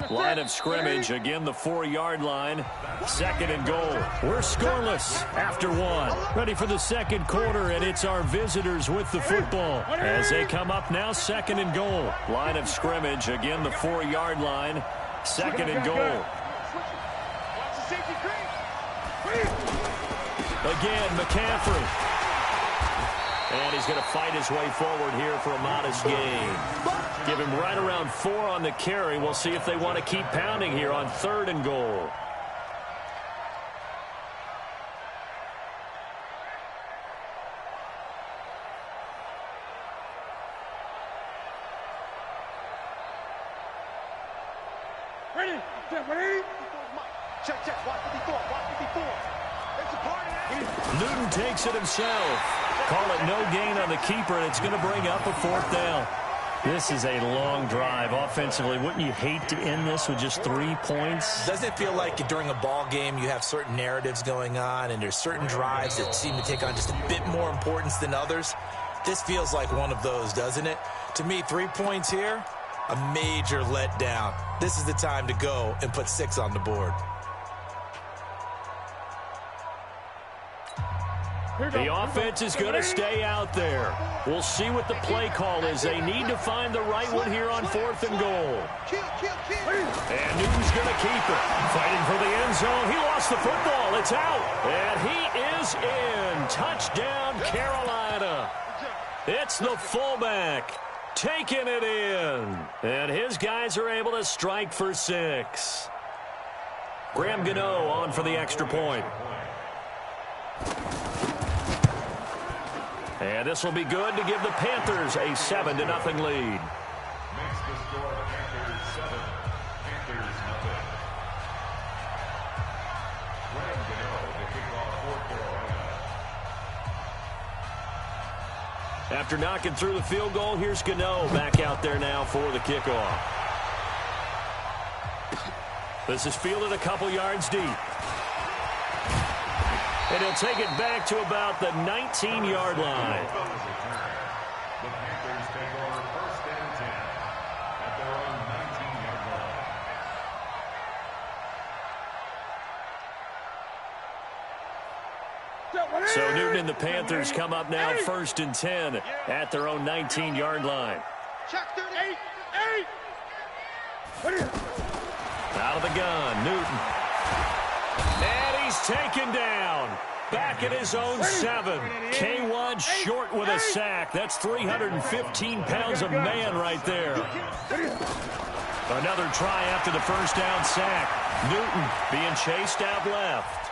Line of scrimmage, again the 4-yard line. Second and goal. We're scoreless after 1. Ready for the second quarter, and it's our visitors with the football. As they come up now, second and goal. Line of scrimmage, again the 4-yard line. Second and goal. Again, McCaffrey. And he's going to fight his way forward here for a modest gain. Give him right around 4 on the carry. We'll see if they want to keep pounding here on third and goal. Ready? Ready? Check, check. Watch 54. Watch 54. It's a party. Newton takes it himself. Call it no gain on the keeper, and it's going to bring up a 4th down. This is a long drive offensively. Wouldn't you hate to end this with just 3 points? Doesn't it feel like during a ball game you have certain narratives going on and there's certain drives that seem to take on just a bit more importance than others? This feels like one of those, doesn't it? To me, 3 points here, a major letdown. This is the time to go and put 6 on the board. The offense is going to stay out there. We'll see what the play call is. They need to find the right one here on 4th and goal. And Newton's going to keep it. Fighting for the end zone. He lost the football. It's out. And he is in. Touchdown, Carolina. It's the fullback taking it in. And his guys are able to strike for 6. Graham Gano on for the extra point. And this will be good to give the Panthers a 7-0 lead. Makes the score Panthers 7, Panthers nothing. Graham Gano, the kickoff for Carolina. After knocking through the field goal, here's Gano back out there now for the kickoff. This is fielded a couple yards deep. And he'll take it back to about the 19-yard line. The Panthers take over 1st and 10 at their own 19-yard line. So Newton and the Panthers come up now 1st and 10 at their own 19-yard line. Out of the gun, Newton. And he's taken down. Back at his own 7. K1 short with a sack. That's 315 pounds of man right there. Another try after the first down sack. Newton being chased out left.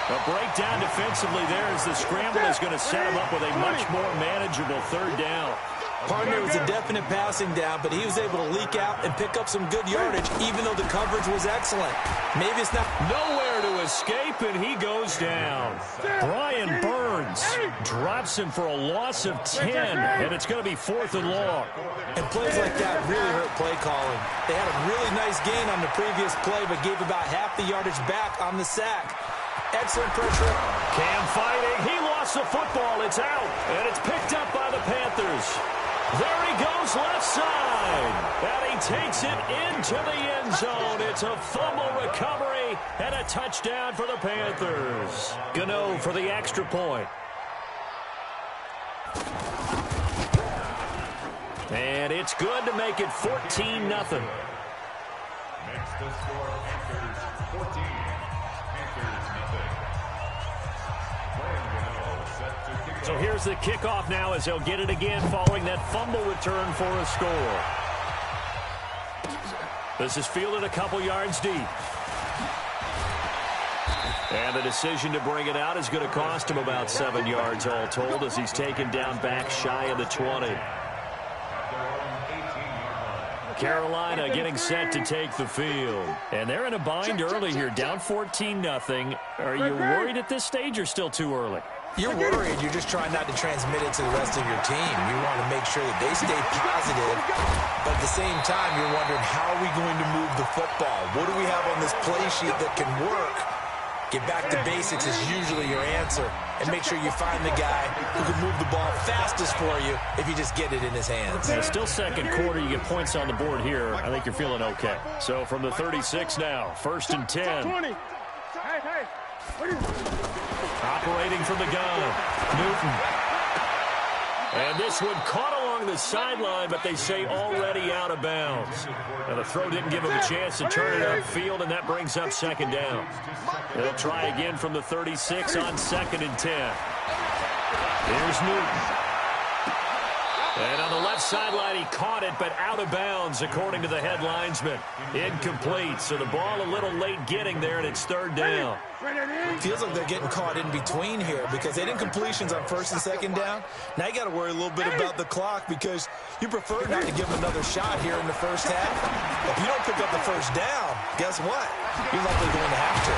A breakdown defensively there as the scramble is going to set him up with a much more manageable 3rd down. Partner was a definite passing down, but he was able to leak out and pick up some good yardage, even though the coverage was excellent. Maybe it's not nowhere to escape, and he goes down. Brian Burns drops him for a loss of 10, and it's going to be 4th and long. And plays like that really hurt play calling. They had a really nice gain on the previous play, but gave about half the yardage back on the sack. Excellent pressure. Cam fighting. He lost the football. It's out, and it's picked up by the Panthers. There he goes left side, and he takes it into the end zone. It's a fumble recovery and a touchdown for the Panthers. Gano for the extra point. And it's good to make it 14-0. Next to score, Panthers 14. Panthers nothing. So here's the kickoff now as he'll get it again following that fumble return for a score. This is fielded a couple yards deep. And the decision to bring it out is going to cost him about 7 yards all told as he's taken down back shy of the 20. Carolina getting set to take the field. And they're in a bind early here, down 14-0. Are you worried at this stage or still too early? You're worried. You're just trying not to transmit it to the rest of your team. You want to make sure that they stay positive, but at the same time, you're wondering, how are we going to move the football? What do we have on this play sheet that can work? Get back to basics is usually your answer, and make sure you find the guy who can move the ball fastest for you if you just get it in his hands. And it's still second quarter. You get points on the board here. I think you're feeling okay. So from the 36 now, 1st and 10. Operating from the gun, Newton. And this one caught along the sideline, but they say already out of bounds. Now the throw didn't give him a chance to turn it upfield, and that brings up 2nd down. They'll try again from the 36 on 2nd and 10. Here's Newton. And on the left sideline, he caught it, but out of bounds, according to the head linesman. Incomplete, so the ball a little late getting there, and it's 3rd down. Feels like they're getting caught in between here because they didn't completions on 1st and 2nd down. Now you got to worry a little bit about the clock because you prefer not to give them another shot here in the first half. If you don't pick up the 1st down, guess what? You're likely going to have to.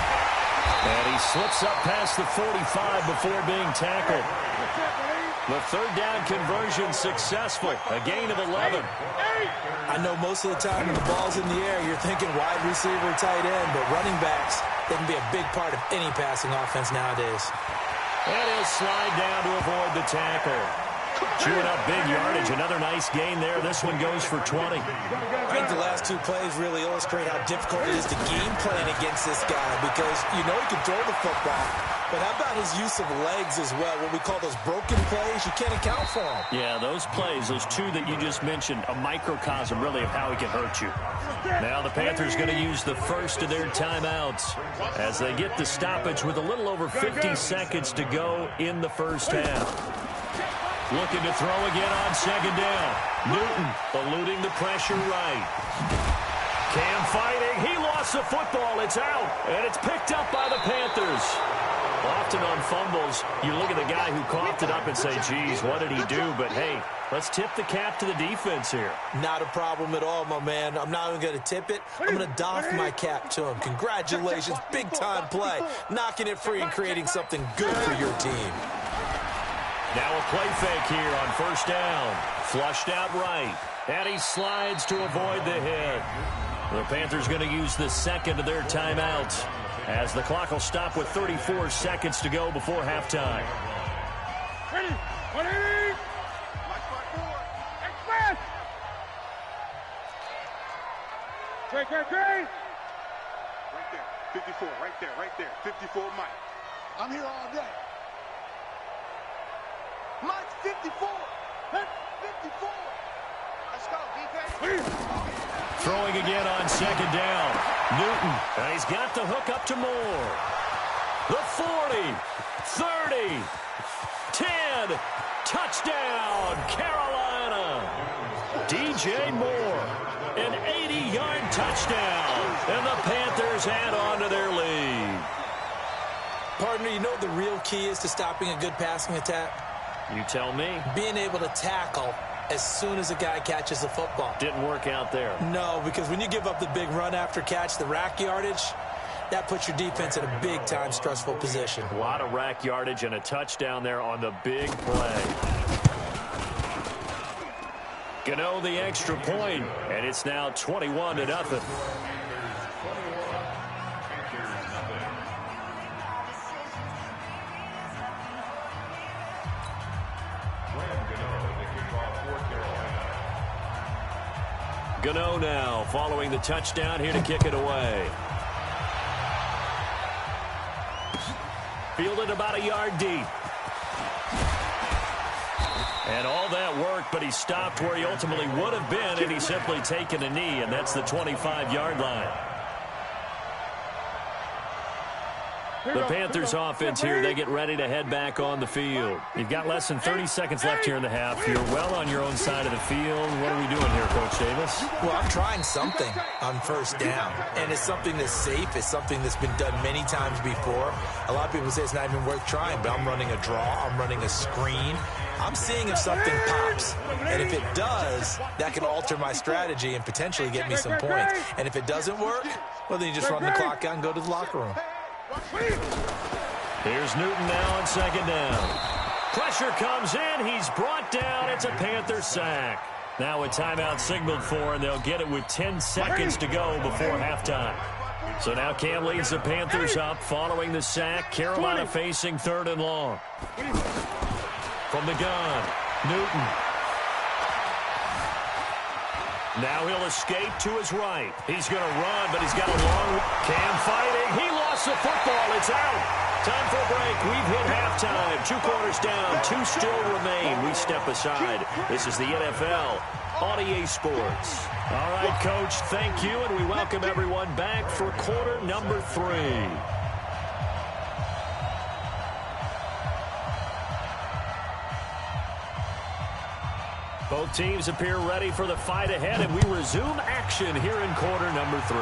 And he slips up past the 45 before being tackled. The 3rd down conversion successful, a gain of 11. I know most of the time when the ball's in the air, you're thinking wide receiver, tight end, but running backs, they can be a big part of any passing offense nowadays. And he'll slide down to avoid the tackle. Chewing up big yardage, another nice gain there. This one goes for 20. I think the last 2 plays really illustrate how difficult it is to game plan against this guy because you know he can throw the football, but how about his use of legs as well? What we call those broken plays, you can't account for them. Yeah, those plays, those 2 that you just mentioned, a microcosm really of how he can hurt you. Now the Panthers going to use the first of their timeouts as they get the stoppage with a little over 50 seconds to go in the first half. Looking to throw again on 2nd down. Newton eluding the pressure right. Cam fighting. He lost the football. It's out, and it's picked up by the Panthers. Often on fumbles, you look at the guy who coughed it up and say, geez, what did he do? But, hey, let's tip the cap to the defense here. Not a problem at all, my man. I'm not even going to tip it. I'm going to doff my cap to him. Congratulations. Big-time play. Knocking it free and creating something good for your team. Now a play fake here on 1st down. Flushed out right. And he slides to avoid the hit. The Panthers going to use the 2nd of their timeouts as the clock will stop with 34 seconds to go before halftime. Ready, 180. Express. Trey. Right there, 54, right there, 54 Mike. I'm here all day. Mike's 54. 54. Let's go, defense. Throwing again on 2nd down. Newton, and he's got the hook up to Moore. The 40, 30, 10, touchdown, Carolina. DJ Moore, an 80-yard touchdown, and the Panthers add on to their lead. Partner, you know what the real key is to stopping a good passing attack? You tell me. Being able to tackle as soon as a guy catches the football. Didn't work out there. No, because when you give up the big run after catch, the rack yardage, that puts your defense in a big-time stressful position. A lot of rack yardage and a touchdown there on the big play. Gano the extra point, and it's now 21-0. Gano now following the touchdown here to kick it away. Fielded about a yard deep. And all that work, but he stopped where he ultimately would have been had he simply taken a knee, and that's the 25-yard line. The Panthers offense here, they get ready to head back on the field. You've got less than 30 seconds left here in the half. You're well on your own side of the field. What are we doing here, Coach Davis? Well, I'm trying something on first down, and it's something that's safe. It's something that's been done many times before. A lot of people say it's not even worth trying, but I'm running a draw. I'm running a screen. I'm seeing if something pops, and if it does, that can alter my strategy and potentially get me some points. And if it doesn't work, well, then you just run the clock out and go to the locker room. Here's Newton now on second down. Pressure comes in. He's brought down. It's a Panther sack. Now a timeout signaled for, and they'll get it with 10 seconds to go before halftime. So now Cam leads the Panthers up following the sack. Carolina facing 3rd and long. From the gun, Newton. Now he'll escape to his right. He's going to run, but he's got a long... Cam fighting. He lost the football. It's out. Time for a break. We've hit halftime. 2 quarters down. 2 still remain. We step aside. This is the NFL on EA Sports. All right, Coach, thank you, and we welcome everyone back for quarter number 3. Both teams appear ready for the fight ahead, and we resume action here in quarter number 3.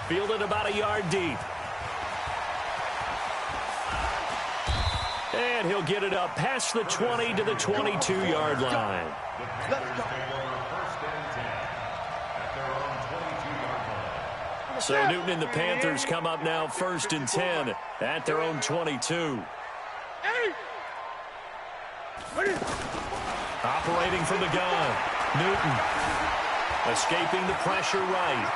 Fielded about a yard deep. And he'll get it up past the 20 to the 22-yard line. So Newton and the Panthers come up now 1st and 10 at their own 22. Operating from the gun, Newton escaping the pressure right.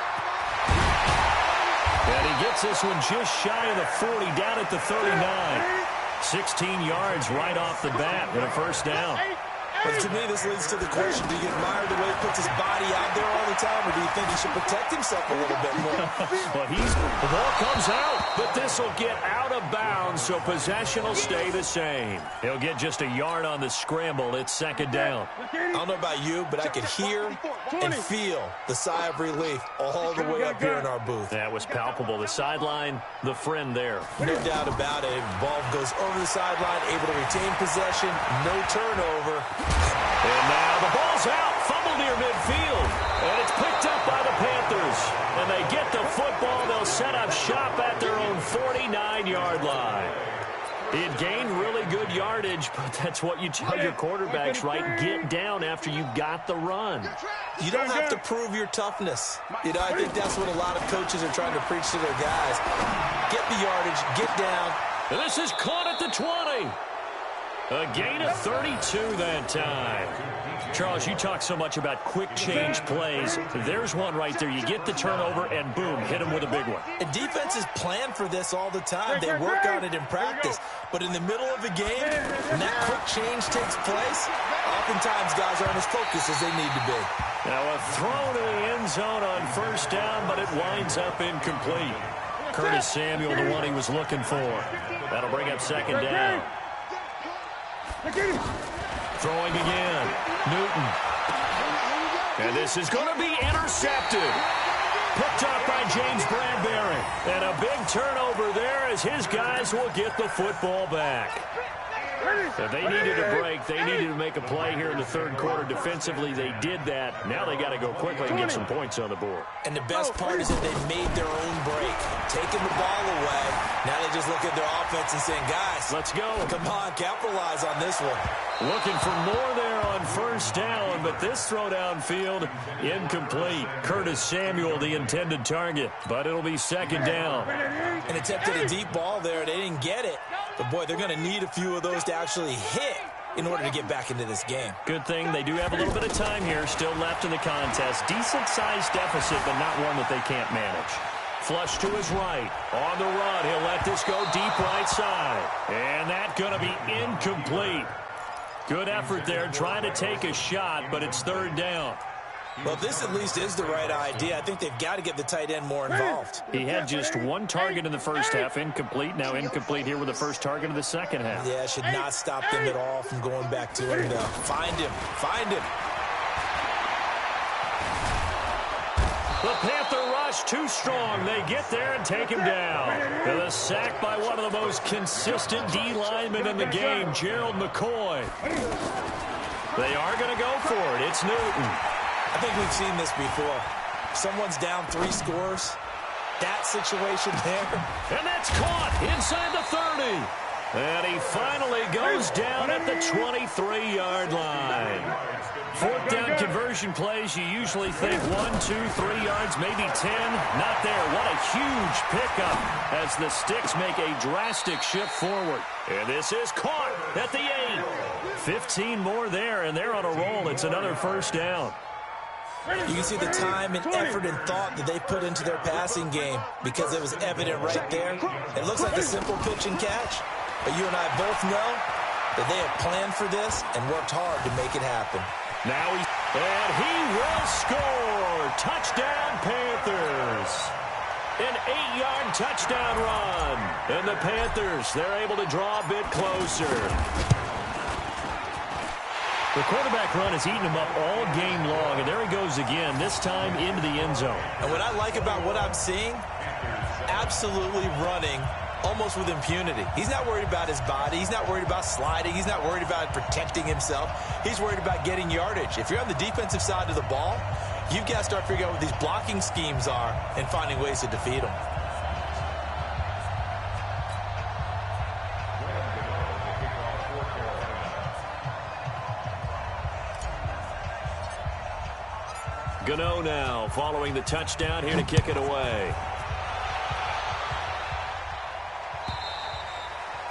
And he gets this one just shy of the 40, down at the 39. 16 yards right off the bat and a first down. But to me, this leads to the question, do you admire the way he puts his body out there all the time, or do you think he should protect himself a little bit more? Well, the ball comes out, but this will get out of bounds, so possession will stay the same. He'll get just a yard on the scramble. It's 2nd down. I don't know about you, but I could hear and feel the sigh of relief all the way up here in our booth. That was palpable. The sideline, the friend there. No doubt about it. Ball goes over the sideline, able to retain possession, no turnover. And now the ball's out, fumble near midfield, and it's picked up by the Panthers. And they get the football. They'll set up shop at their own 49-yard line. It gained really good yardage, but that's what you tell your quarterbacks, right? Get down after you got the run. You don't have to prove your toughness. You know, I think that's what a lot of coaches are trying to preach to their guys. Get the yardage, get down. And this is caught at the 20. A gain of 32 that time. Charles, you talk so much about quick change plays. There's one right there. You get the turnover, and boom, hit him with a big one. And defenses plan for this all the time. They work on it in practice. But in the middle of a game, when that quick change takes place, oftentimes guys aren't as focused as they need to be. Now a throw to the end zone on first down, but it winds up incomplete. Curtis Samuel, the one he was looking for. That'll bring up 2nd down. Throwing again, Newton. And this is going to be intercepted. Picked up by James Bradbury. And a big turnover there as his guys will get the football back. If they needed a break, they needed to make a play here in the third quarter. Defensively, they did that. Now they got to go quickly and get some points on the board. And the best part is that they made their own break, taking the ball away. Now they just look at their offense and saying, guys, let's go. Come on, capitalize on this one. Looking for more there on first down, but this throw downfield, incomplete. Curtis Samuel, the intended target, but it'll be second down. And attempted a deep ball there. They didn't get it. But, boy, they're going to need a few of those to actually hit in order to get back into this game. Good thing they do have a little bit of time here still left in the contest. Decent-sized deficit, but not one that they can't manage. Flush to his right. On the run, he'll let this go deep right side. And that's going to be incomplete. Good effort there, trying to take a shot, but it's third down. Well, this at least is the right idea. I think they've got to get the tight end more involved. He had just one target in the first half, incomplete. Now incomplete here with the first target of the second half. Yeah, should not stop them at all from going back to him, though. Find him. Find him. The Panther rush too strong. They get there and take him down. And a sack by one of the most consistent D linemen in the game, Gerald McCoy. They are going to go for it. It's Newton. I think we've seen this before. Someone's down 3 scores. That situation there. And that's caught inside the 30. And he finally goes down at the 23-yard line. Fourth down conversion plays, you usually think 1, 2, 3 yards, maybe 10. Not there. What a huge pickup as the Sticks make a drastic shift forward. And this is caught at the 8. 15 more there, and they're on a roll. It's another first down. You can see the time and effort and thought that they put into their passing game because it was evident right there. It looks like a simple pitch and catch, but you and I both know that they have planned for this and worked hard to make it happen. Now he will score. Touchdown, Panthers. An 8-yard touchdown run. And the Panthers, they're able to draw a bit closer. The quarterback run has eaten him up all game long, and there he goes again, this time into the end zone. And what I like about what I'm seeing, absolutely running almost with impunity. He's not worried about his body. He's not worried about sliding. He's not worried about protecting himself. He's worried about getting yardage. If you're on the defensive side of the ball, you've got to start figuring out what these blocking schemes are and finding ways to defeat them. Gano now following the touchdown here to kick it away.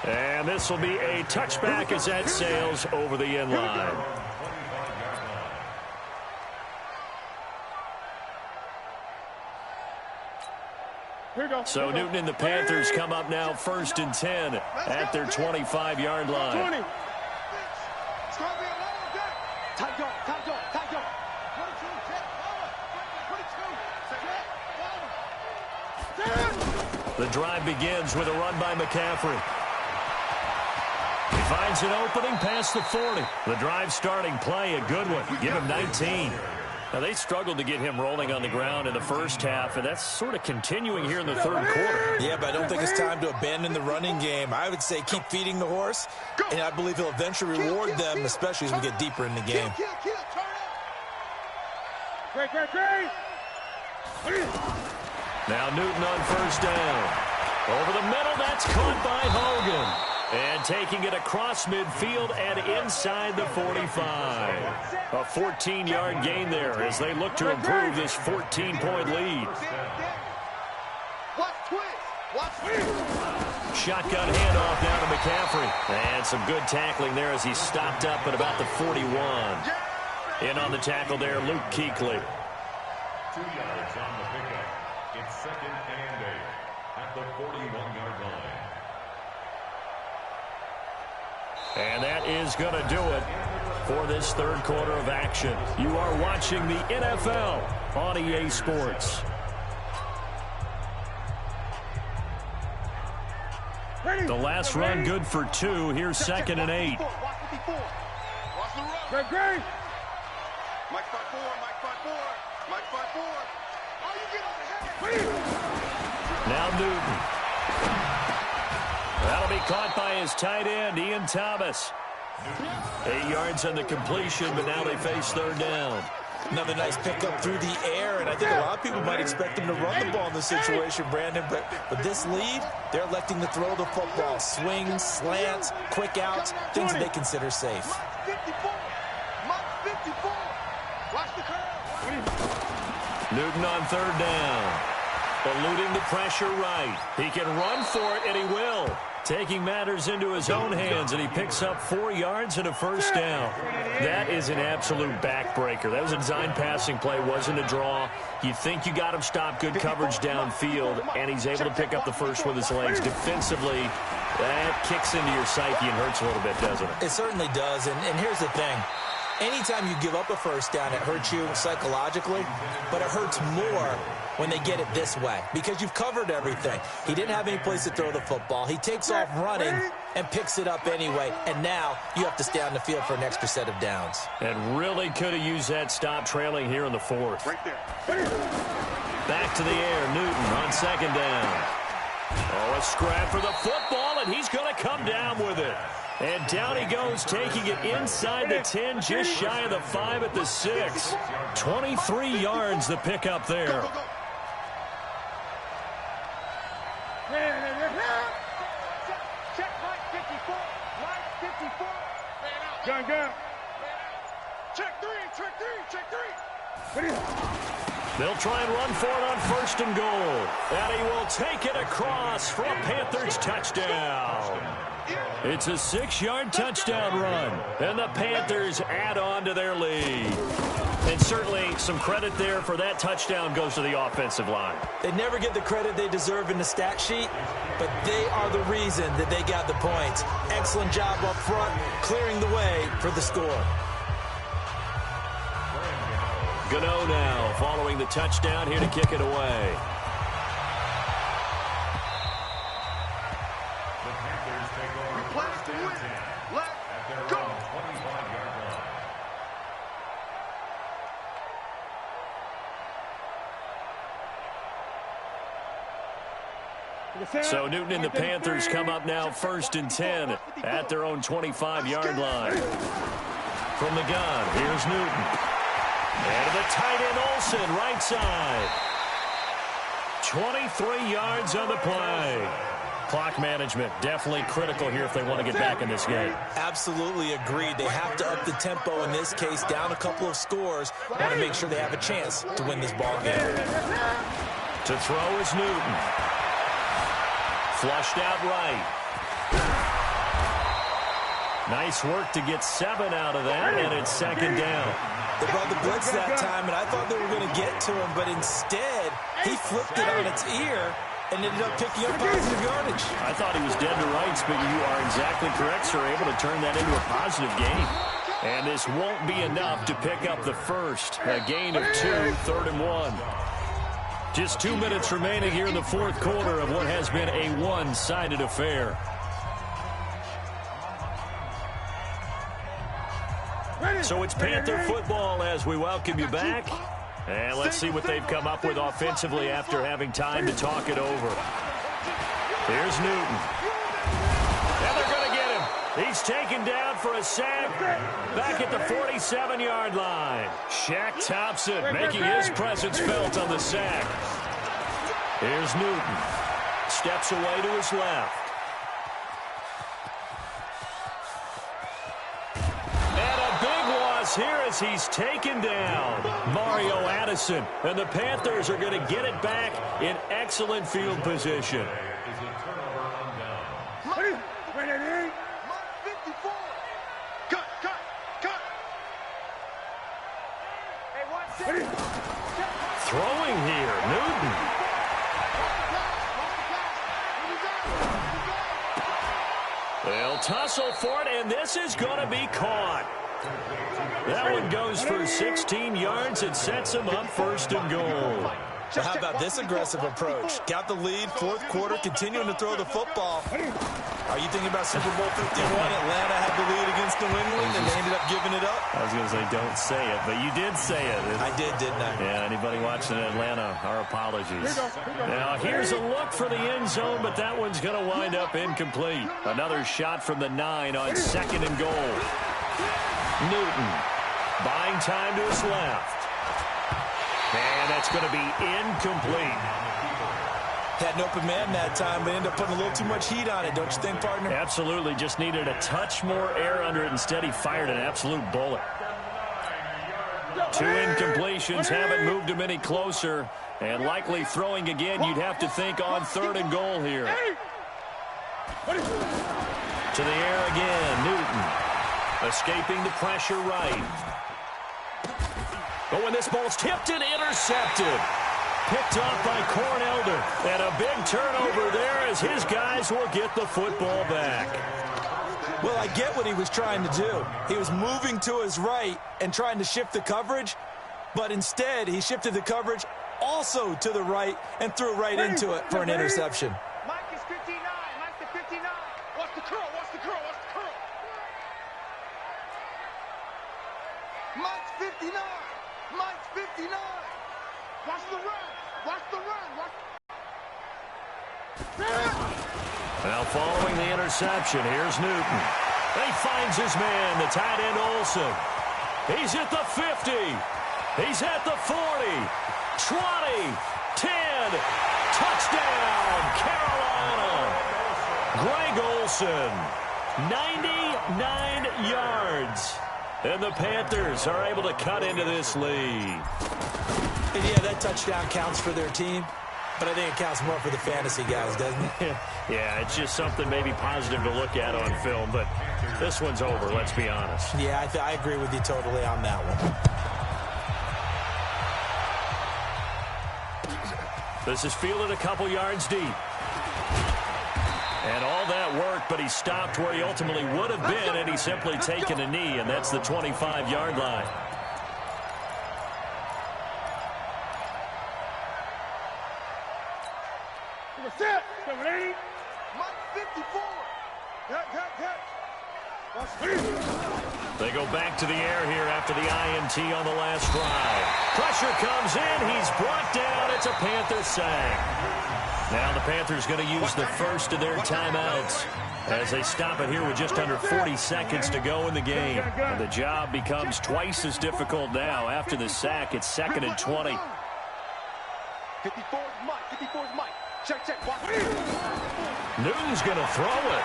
And this will be a touchback as that sails over the end line. So Newton and the Panthers come up now 1st and 10 at their 25-yard line. The drive begins with a run by McCaffrey. He finds an opening past the 40. The drive starting play, a good one. Give him 19. Now, they struggled to get him rolling on the ground in the first half, and that's sort of continuing here in the third quarter. Yeah, but I don't think it's time to abandon the running game. I would say keep feeding the horse, and I believe he'll eventually reward them, especially as we get deeper in the game. Now Newton on first down. Over the middle, that's caught by Hogan. And taking it across midfield and inside the 45. A 14-yard gain there as they look to improve this 14-point lead. Shotgun handoff down to McCaffrey. And some good tackling there as he stopped up at about the 41. In on the tackle there, Luke Kuechly. 2 yards on the pickup. It's 2nd and 8 at the 41-yard line. And that is going to do it for this third quarter of action. You are watching the NFL on EA Sports. The last run good for 2. Here's 2nd and 8. Great. Mike 5-4, Mike 5-4, Mike 5-4. Oh, you get on the head. Now Newton. That'll be caught by his tight end, Ian Thomas. 8 yards on the completion, but now they face third down. Another nice pickup through the air, and I think a lot of people might expect them to run the ball in this situation, Brandon, but with this lead, they're electing to throw the football. Swings, slants, quick outs, things that they consider safe. Mark 54. Mark 54. Watch the curve. Newton on third down. Eluding the pressure right. He can run for it, and he will. Taking matters into his own hands, and he picks up 4 yards and a first down. That is an absolute backbreaker. That was a design passing play, wasn't a draw. You think you got him stopped, good coverage downfield, and he's able to pick up the first with his legs. Defensively, that kicks into your psyche and hurts a little bit, doesn't it? It certainly does, and here's the thing. Anytime you give up a first down, it hurts you psychologically, but it hurts more when they get it this way because you've covered everything. He didn't have any place to throw the football. He takes off running and picks it up anyway, and now you have to stay on the field for an extra set of downs. And really could have used that stop trailing here in the fourth. Right there. Back to the air, Newton on second down. Oh, a scrap for the football, and he's going to come down with it. And down he goes, taking it inside the 10, just shy of the 5 at the 6. 23 yards the pickup there. Check Mike 54. Mike 54. Gun. Check 3. They'll try and run for it on first and goal. And he will take it across for a Panthers touchdown. It's a 6-yard touchdown run, and the Panthers add on to their lead. And certainly some credit there for that touchdown goes to the offensive line. They never get the credit they deserve in the stat sheet, but they are the reason that they got the points. Excellent job up front, clearing the way for the score. Gano now following the touchdown here to kick it away. So Newton and the Panthers come up now first and 10 at their own 25-yard line. From the gun, here's Newton. And to the tight end Olsen, right side. 23 yards on the play. Clock management definitely critical here if they want to get back in this game. Absolutely agreed. They have to up the tempo in this case, down a couple of scores. Want to make sure they have a chance to win this ball game. To throw is Newton. Flushed out right. Nice work to get 7 out of that, and it's second down. They brought the blitz that time, and I thought they were going to get to him, but instead, he flipped it on its ear and ended up picking up positive yardage. I thought he was dead to rights, but you are exactly correct, sir, able to turn that into a positive gain. And this won't be enough to pick up the first. A gain of 2, 3rd and 1. Just 2 minutes remaining here in the fourth quarter of what has been a one-sided affair. So it's Panther football as we welcome you back. And let's see what they've come up with offensively after having time to talk it over. Here's Newton. And they're going to get him. He's taken down for a sack back at the 47-yard line. Shaq Thompson making his presence felt on the sack. Here's Newton. Steps away to his left. Here as he's taken down Mario Addison, and the Panthers are going to get it back in excellent field position. Throwing here, Newton. They'll tussle for it, and this is going to be caught. That one goes for 16 yards. It sets him up first and goal. Well, how about this aggressive approach? Got the lead, fourth quarter, continuing to throw the football. Are you thinking about Super Bowl 51? Atlanta had the lead against New England, and they ended up giving it up. I was going to say, don't say it, but you did say it. I did, didn't I? Yeah, anybody watching Atlanta, our apologies. Now, here's a look for the end zone, but that one's going to wind up incomplete. Another shot from the 9 on 2nd and goal. Newton buying time to his left. And that's going to be incomplete. Had an open man that time, but ended up putting a little too much heat on it, don't you think, partner? Absolutely. Just needed a touch more air under it. Instead, he fired an absolute bullet. 2 incompletions haven't moved him any closer. And likely throwing again, you'd have to think on 3rd and goal here. To the air again, Newton. Escaping the pressure right. But when this ball's tipped and intercepted. Picked off by Cornelder. And a big turnover there as his guys will get the football back. Well, I get what he was trying to do. He was moving to his right and trying to shift the coverage. But instead, he shifted the coverage also to the right and threw right into it for an interception. Mike is 59. Mike the 59. Watch the curl. Watch the curl. Watch the curl. Mike's 59. Mike's 59. Watch the run. Watch the run. Watch. Now following the interception, here's Newton. He finds his man, the tight end Olsen. He's at the 50. He's at the 40. 20. 10. Touchdown, Carolina. Greg Olsen, 99 yards. And the Panthers are able to cut into this lead. And yeah, that touchdown counts for their team, but I think it counts more for the fantasy guys, doesn't it? Yeah, it's just something maybe positive to look at on film, but this one's over, let's be honest. Yeah, I agree with you totally on that one. This is fielded a couple yards deep. And all that work, but he stopped where he ultimately would have been, and he's simply taken a knee, and that's the 25-yard line. Set. 780. Mike 54. Cut. They go back to the air here after the INT on the last drive. Pressure comes in. He's brought down. It's a Panther sack. Now the Panthers going to use the first of their timeouts as they stop it here with just under 40 seconds to go in the game. And the job becomes twice as difficult now. After the sack, it's 2nd and 20. 54 is Mike. 54 is Mike. Check. Watch. Newton's going to throw it.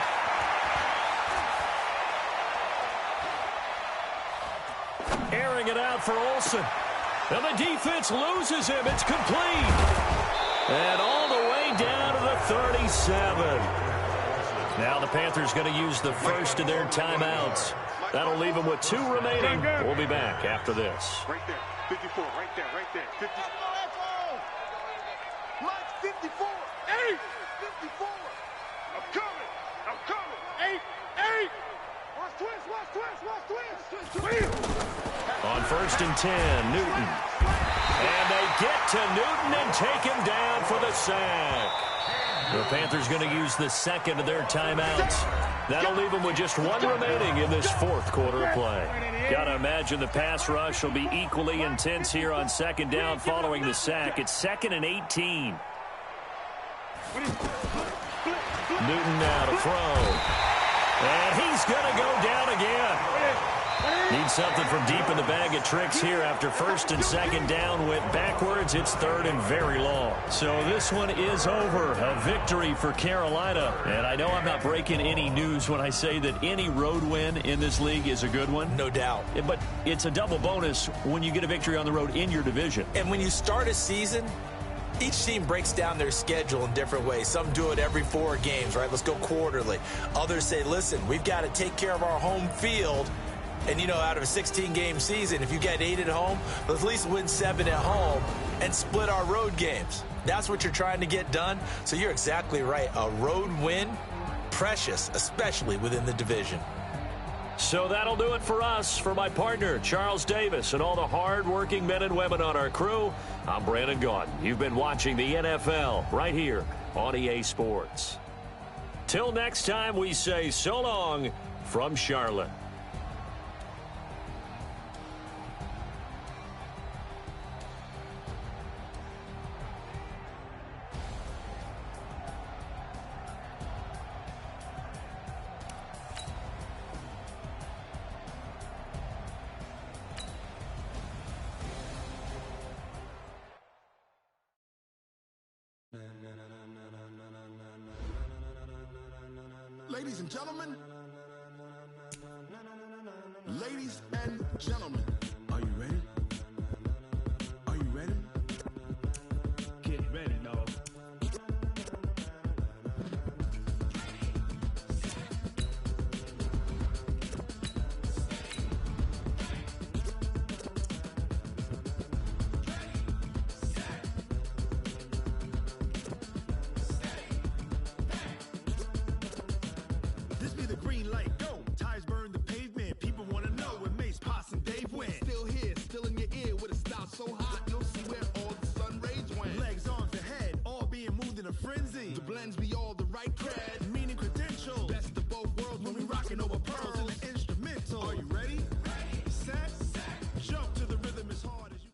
Airing it out for Olsen. And the defense loses him. It's complete. And all the way down to the 37. Now the Panthers going to use the first of their timeouts. That'll leave them with 2 remaining. We'll be back after this. Right there. 54. Right there. 50. Mike's 54. 8. 54. I'm coming. 8. Watch twist. On 1st and 10, Newton. And they get to Newton and take him down for the sack. The Panthers going to use the second of their timeouts. That'll leave them with just 1 remaining in this 4th quarter of play. Got to imagine the pass rush will be equally intense here on 2nd down following the sack. It's 2nd and 18. Newton now to throw. And he's going to go down again. Needs something from deep in the bag of tricks here after 1st and 2nd down went backwards. It's 3rd and very long. So this one is over. A victory for Carolina. And I know I'm not breaking any news when I say that any road win in this league is a good one. No doubt. But it's a double bonus when you get a victory on the road in your division. And when you start a season, each team breaks down their schedule in different ways. Some do it every 4 games, right? Let's go quarterly. Others say, listen, we've got to take care of our home field. And, you know, out of a 16-game season, if you get 8 at home, let's at least win 7 at home and split our road games. That's what you're trying to get done. So you're exactly right. A road win, precious, especially within the division. So that'll do it for us. For my partner, Charles Davis, and all the hard-working men and women on our crew, I'm Brandon Gaudin. You've been watching the NFL right here on EA Sports. Till next time, we say so long from Charlotte. Ladies and gentlemen, ladies and gentlemen, are you ready? Are you ready? Get ready, dog. This be the green light, go. Tires burn the pavement. People want to know where Mace, Poss, and Dave went. Still here, still in your ear with a style so hot, you'll see where all the sun rays went. Legs, arms, and head, all being moved in a frenzy. The blends be all the right cred, meaning credentials. Best of both worlds when we rockin' over pearls in the instrumental. Are you ready? Set, jump to the rhythm as hard as you.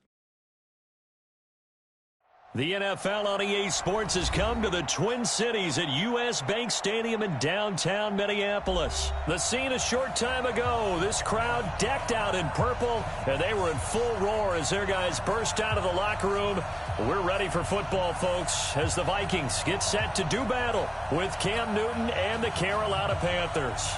The NFL on EA Sports has come to the Twin Cities at U.S. Bank Stadium in downtown Minneapolis. The scene a short time ago, this crowd decked out in purple, and they were in full roar as their guys burst out of the locker room. We're ready for football, folks, as the Vikings get set to do battle with Cam Newton and the Carolina Panthers.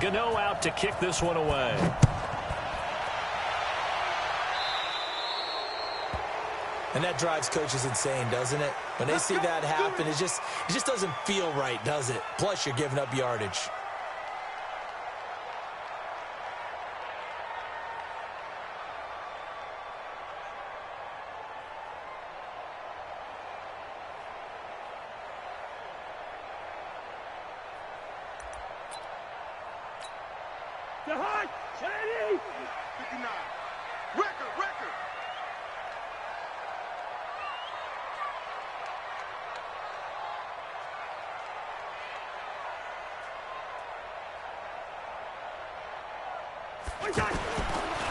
Gano out to kick this one away. And that drives coaches insane, doesn't it? When they see that happen, it just doesn't feel right, does it? Plus, you're giving up yardage. The hot, Shady! 59. Record.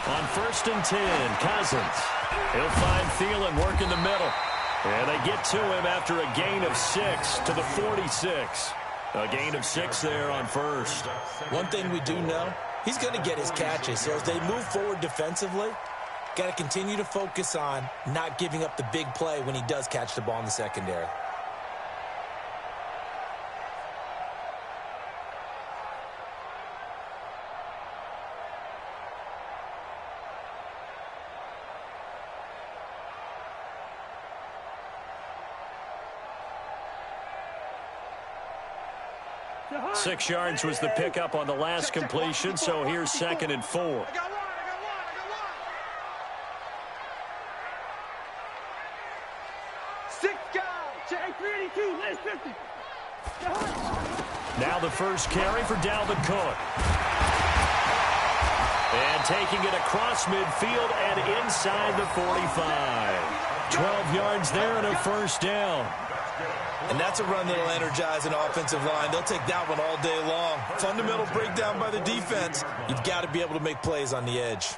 On 1st and 10, Cousins. He'll find Thielen working the middle. And they get to him after a gain of 6 to the 46. A gain of 6 there on first. One thing we do know, he's going to get his catches. So as they move forward defensively, got to continue to focus on not giving up the big play when he does catch the ball in the secondary. The hot. 6 yards was the pickup on the last completion, so here's 2nd and 4. I got one. 6 guys. Check 382. Last 50. The hot. Now the first carry for Dalvin Cook. And taking it across midfield and inside the 45. 12 yards there and a first down. And that's a run that'll energize an offensive line. They'll take that one all day long. Fundamental breakdown by the defense. You've got to be able to make plays on the edge.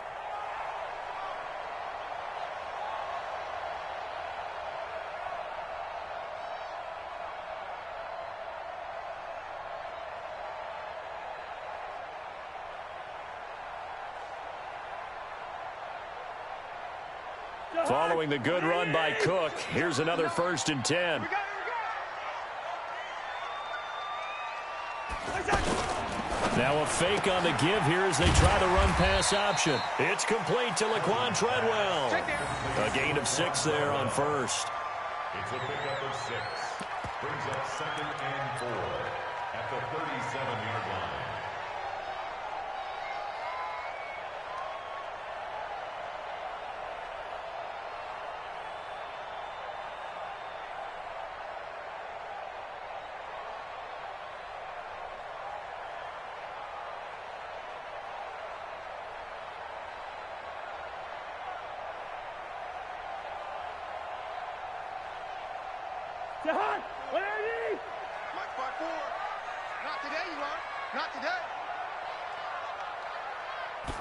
Following the good run by Cook, here's another 1st and 10. Now a fake on the give here as they try the run-pass option. It's complete to Laquan Treadwell. A gain of 6 there on first. It's a pickup of 6. Brings up 2nd and 4 at the 37-yard line. Jahan, what are you? Mike 5-4. Not today, you are. Not today.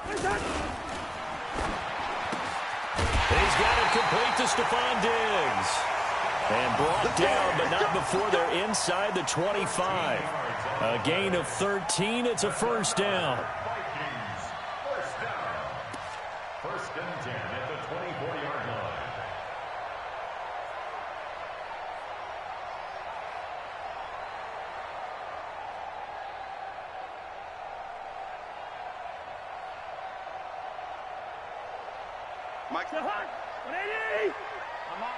He's got it complete to Stephon Diggs. And brought down, but not before they're inside the 25. A gain of 13. It's a first down. Vikings, first down. 1st and 10 at the 24-yard line. Mike. Jahan, 180. I'm on.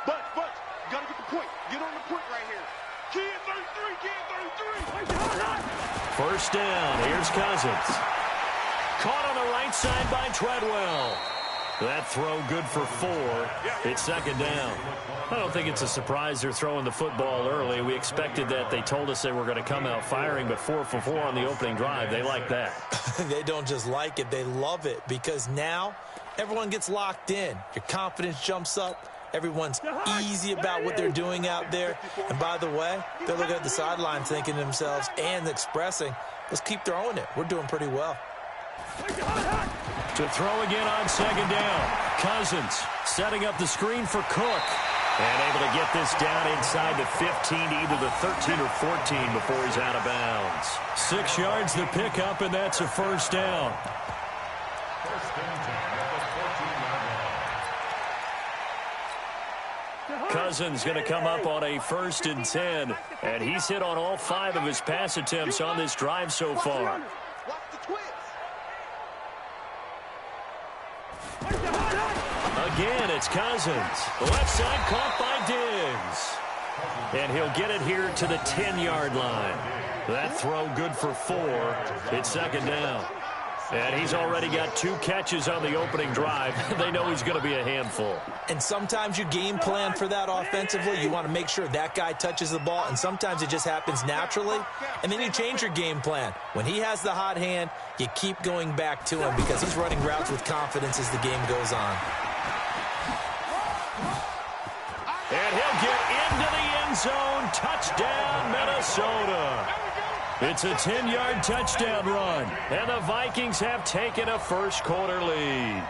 But, you gotta get the point. Get on the point right here. Key at 33, 33. First down. Here's Cousins. Caught on the right side by Treadwell. That throw good for 4. It's 2nd down. I don't think it's a surprise they're throwing the football early. We expected that. They told us they were going to come out firing, but 4 for 4 on the opening drive. They like that. They don't just like it. They love it because now everyone gets locked in. Your confidence jumps up. Everyone's easy about what they're doing out there. And by the way, they're looking at the sideline thinking to themselves and expressing, let's keep throwing it. We're doing pretty well. To throw again on 2nd down. Cousins setting up the screen for Cook. And able to get this down inside the 15, either the 13 or 14 before he's out of bounds. 6 yards the pickup, and that's a first down. 1st and 10 at the 14-yard line. Cousins going to come up on a 1st and 10, and he's hit on all 5 of his pass attempts on this drive so far. Watch the twins. Again, it's Cousins. Left side caught by Diggs. And he'll get it here to the 10-yard line. That throw good for 4. It's 2nd down. And he's already got 2 catches on the opening drive. They know he's going to be a handful. And sometimes you game plan for that offensively. You want to make sure that guy touches the ball, and sometimes it just happens naturally. And then you change your game plan. When he has the hot hand, you keep going back to him because he's running routes with confidence as the game goes on. And he'll get into the end zone. Touchdown, Minnesota. It's a 10-yard touchdown run, and the Vikings have taken a first-quarter lead.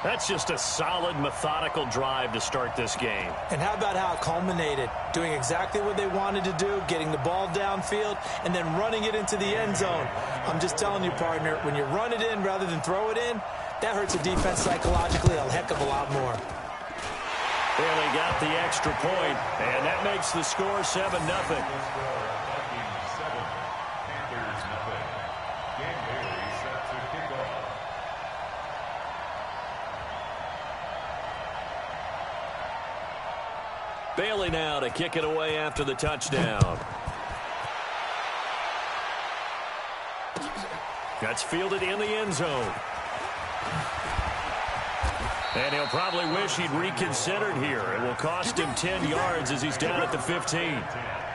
That's just a solid, methodical drive to start this game. And how about how it culminated? Doing exactly what they wanted to do, getting the ball downfield, and then running it into the end zone. I'm just telling you, partner, when you run it in rather than throw it in, that hurts the defense psychologically a heck of a lot more. Well, he got the extra point, and that makes the score 7-0. Bailey now to kick it away after the touchdown. That's fielded in the end zone. And he'll probably wish he'd reconsidered here. It will cost him 10 yards as he's down at the 15.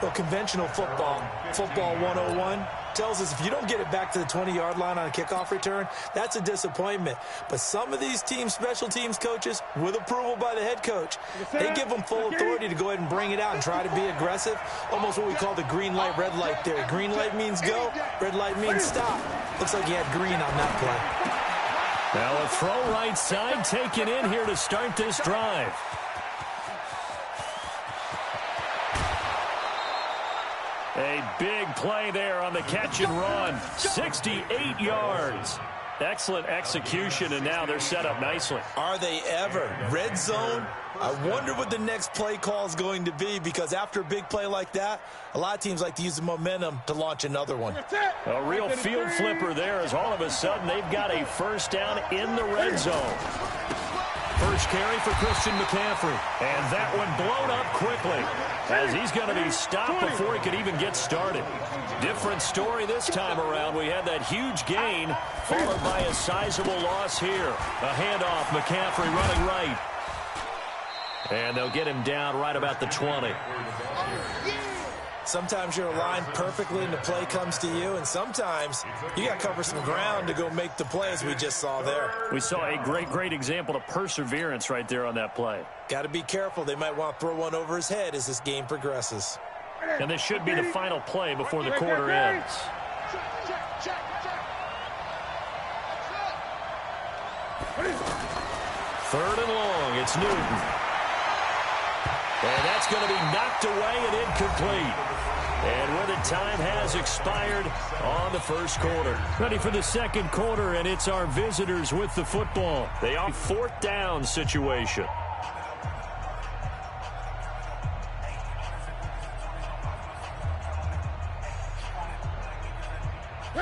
Well, conventional football 101, tells us if you don't get it back to the 20-yard line on a kickoff return, that's a disappointment. But some of these special teams coaches, with approval by the head coach, they give them full authority to go ahead and bring it out and try to be aggressive. Almost what we call the green light, red light theory. Green light means go, red light means stop. Looks like he had green on that play. Now a throw right side taken in here to start this drive. A big play there on the catch and run. 68 yards. Excellent execution, and now they're set up nicely. Are they ever? Red zone? I wonder what the next play call is going to be, because after a big play like that, a lot of teams like to use the momentum to launch another one. A real field flipper there, as all of a sudden they've got a first down in the red zone. First carry for Christian McCaffrey, and that one blown up quickly as he's going to be stopped before he could even get started. Different story this time around. We had that huge gain followed by a sizable loss here. A handoff, McCaffrey running right. And they'll get him down right about the 20. Sometimes you're aligned perfectly and the play comes to you, and sometimes you got to cover some ground to go make the play, as we just saw there. We saw a great example of perseverance right there on that play. Got to be careful. They might want to throw one over his head as this game progresses. And this should be the final play before the quarter ends. Third and long. It's Newton. And that's going to be knocked away and incomplete. And where the time has expired on the first quarter. Ready for the second quarter, and it's our visitors with the football. They are fourth down situation.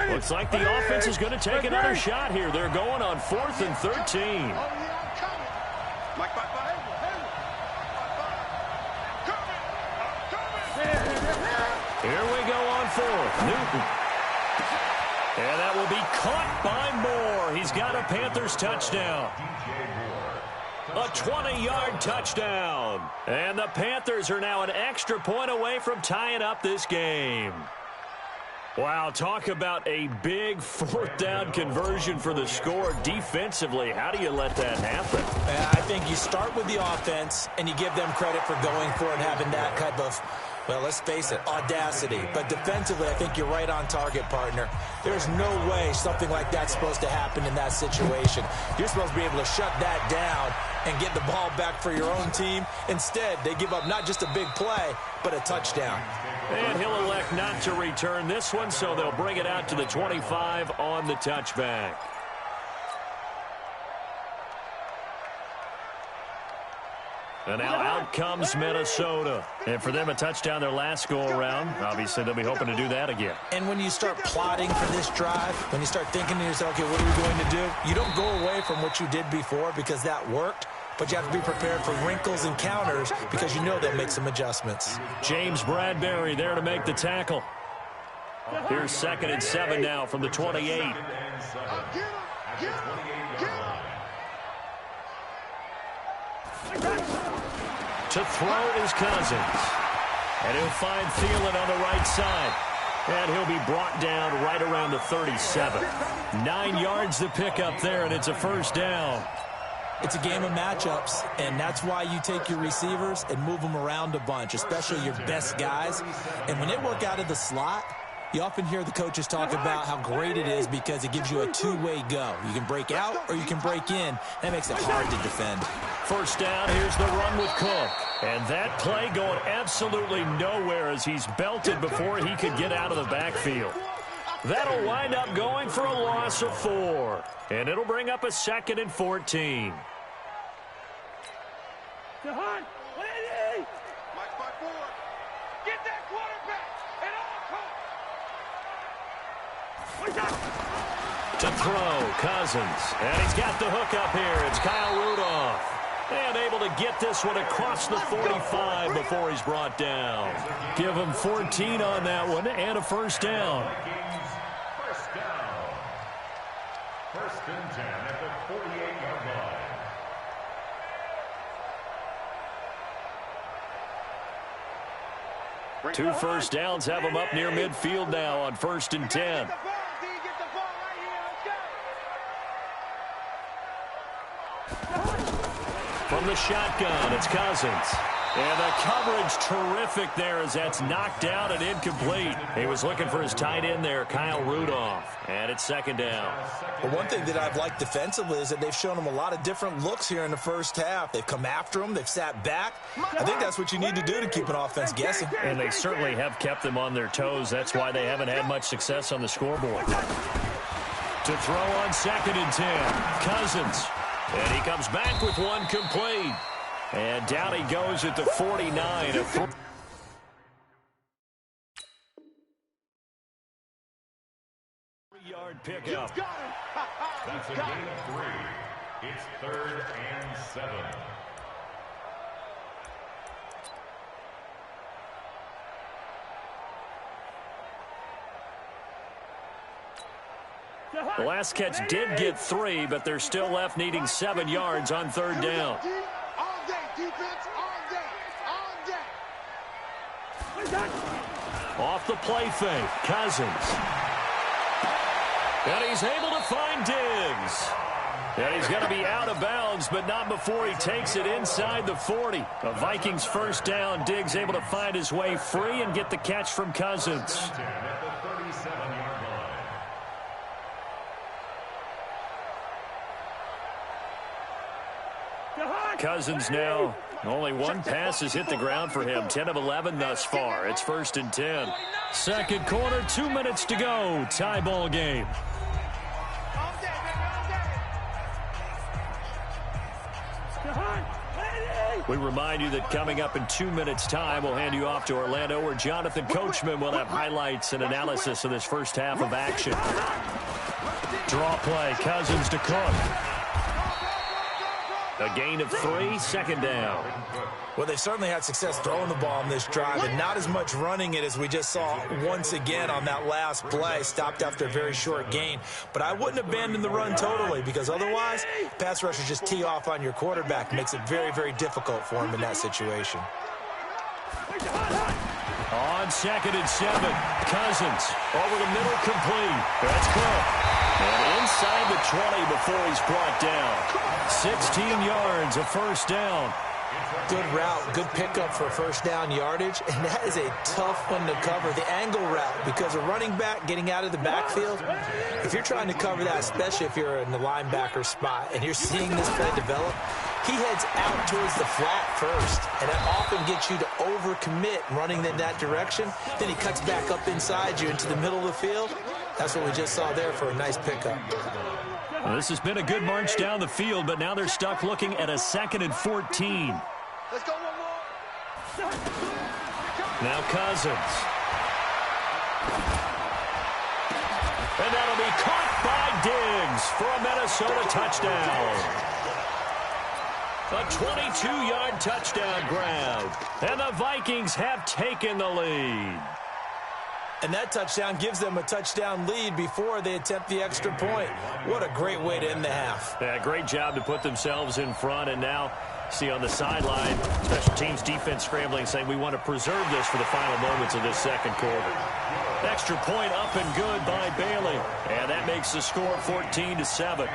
Looks like the offense is going to take another shot here. They're going on 4th and 13. Here we go on 4th. Newton. And that will be caught by Moore. He's got a Panthers touchdown. A 20-yard touchdown. And the Panthers are now an extra point away from tying up this game. Wow, talk about a big 4th down conversion for the score. Defensively, how do you let that happen? I think you start with the offense, and you give them credit for going for it and having that type of, well, let's face it, audacity. But defensively, I think you're right on target, partner. There's no way something like that's supposed to happen in that situation. You're supposed to be able to shut that down and get the ball back for your own team. Instead, they give up not just a big play, but a touchdown. And he'll elect not to return this one, so they'll bring it out to the 25 on the touchback. And now out comes Minnesota. And for them, a touchdown their last go-around. Obviously, they'll be hoping to do that again. And when you start plotting for this drive, when you start thinking to yourself, okay, what are we going to do? You don't go away from what you did before because that worked. But you have to be prepared for wrinkles and counters because you know they'll make some adjustments. James Bradbury there to make the tackle. Here's 2nd and 7 now from the 28. To throw is Cousins. And he'll find Thielen on the right side. And he'll be brought down right around the 37. 9 yards to pick up there, and it's a first down. It's a game of matchups, and that's why you take your receivers and move them around a bunch, especially your best guys. And when they work out of the slot, you often hear the coaches talk about how great it is because it gives you a two-way go. You can break out or you can break in. That makes it hard to defend. First down, here's the run with Cook. And that play going absolutely nowhere as he's belted before he could get out of the backfield. That'll wind up going for a loss of 4. And it'll bring up a 2nd and 14. Mike 5-4. Get that quarterback and all. To throw, Cousins. And he's got the hook up here. It's Kyle Rudolph. And able to get this one across the 45 before he's brought down. Give him 14 on that one and a first down. First down. 1st and 10 at the 48-yard line. 2 first downs have him up near midfield now on 1st and 10. From the shotgun, it's Cousins. And the coverage terrific there as that's knocked out and incomplete. He was looking for his tight end there, Kyle Rudolph. And it's 2nd down. Well, one thing that I've liked defensively is that they've shown him a lot of different looks here in the first half. They've come after him. They've sat back. I think that's what you need to do to keep an offense guessing. And they certainly have kept them on their toes. That's why they haven't had much success on the scoreboard. To throw on 2nd and 10. Cousins. And he comes back with one complete. And down he goes at the 49. Yard pickup. That's a gain of 3. It's 3rd and 7. The last catch did get 3, but they're still left needing 7 yards on 3rd down. All day, defense, all day. Off the play fake, Cousins. And he's able to find Diggs. And he's going to be out of bounds, but not before he takes it inside the 40. A Vikings first down. Diggs able to find his way free and get the catch from Cousins. Cousins now, only one pass has hit the ground for him. 10 of 11 thus far. It's 1st and 10. Second quarter, 2 minutes to go. Tie ball game. We remind you that coming up in 2 minutes' time, we'll hand you off to Orlando, where Jonathan Coachman will have highlights and analysis of this first half of action. Draw play, Cousins to Cook. A gain of 3, 2nd down. Well, they've certainly had success throwing the ball on this drive, and not as much running it as we just saw once again on that last play. Stopped after a very short gain. But I wouldn't abandon the run totally, because otherwise, pass rushers just tee off on your quarterback. Makes it very, very difficult for him in that situation. On 2nd and 7, Cousins over the middle, complete. That's Cook. And inside the 20 before he's brought down. 16 yards, a first down. Good route, good pickup for first down yardage, and that is a tough one to cover, the angle route, because a running back getting out of the backfield, if you're trying to cover that, especially if you're in the linebacker spot and you're seeing this play develop, he heads out towards the flat first, and that often gets you to overcommit running in that direction. Then he cuts back up inside you into the middle of the field. That's what we just saw there for a nice pickup. Well, this has been a good march down the field, but now they're stuck looking at a 2nd and 14. Let's go one more. Now Cousins. And that'll be caught by Diggs for a Minnesota touchdown. A 22-yard touchdown grab. And the Vikings have taken the lead. And that touchdown gives them a touchdown lead before they attempt the extra point. What a great way to end the half. Yeah, great job to put themselves in front. And now, see on the sideline, special teams defense scrambling, saying we want to preserve this for the final moments of this second quarter. Extra point up and good by Bailey. And that makes the score 14-7.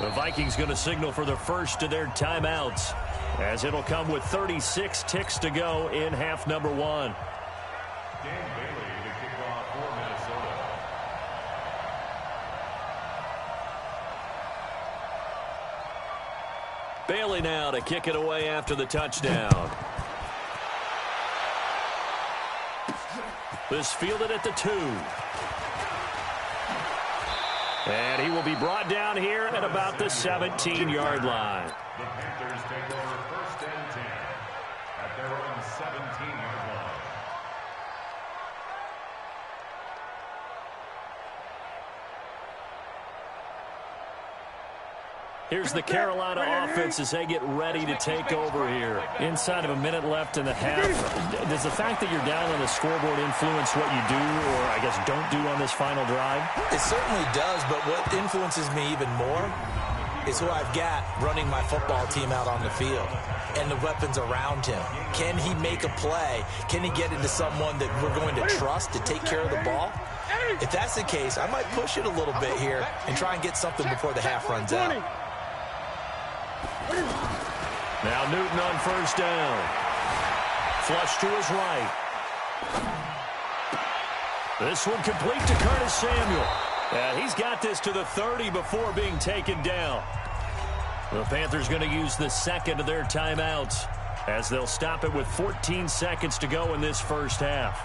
The Vikings going to signal for the first of their timeouts, as it'll come with 36 ticks to go in half number 1. Bailey now to kick it away after the touchdown. This fielded at the 2. And he will be brought down here at about the 17-yard line. The Panthers take over 1st and 10 at their own 17-yard line. Here's the Carolina offense as they get ready to take over here. Inside of a minute left in the half. Does the fact that you're down on the scoreboard influence what you do, or I guess don't do on this final drive? It certainly does, but what influences me even more is who I've got running my football team out on the field and the weapons around him. Can he make a play? Can he get into someone that we're going to trust to take care of the ball? If that's the case, I might push it a little bit here and try and get something before the half runs out. Now Newton on first down. Flush to his right. This one complete to Curtis Samuel. And he's got this to the 30 before being taken down. The Panthers going to use the second of their timeouts as they'll stop it with 14 seconds to go in this first half.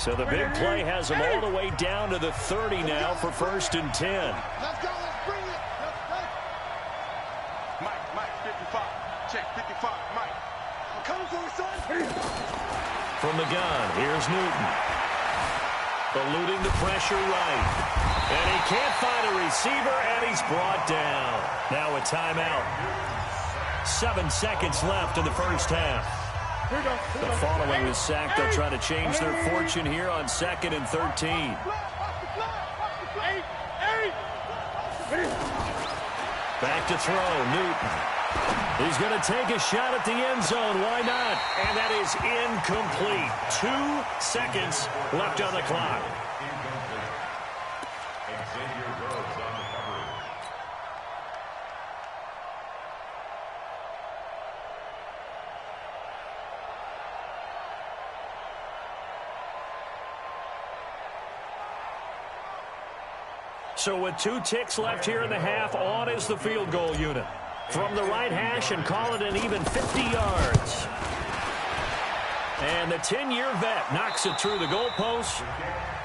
So the big play has them all the way down to the 30 now for 1st and 10. Let's go. Let's bring it. Mike, 55. Check 55. Mike. I'm coming for you, son. From the gun, here's Newton. Eluding the pressure right. And he can't find a receiver, and he's brought down. Now a timeout. 7 seconds left in the first half. The following is sack. They'll try to change their fortune here on 2nd and 13. Back to throw, Newton. He's going to take a shot at the end zone. Why not? And that is incomplete. 2 seconds left on the clock. So with 2 ticks left here in the half, on is the field goal unit. From the right hash and call it an even 50 yards. And the 10-year vet knocks it through the goalpost.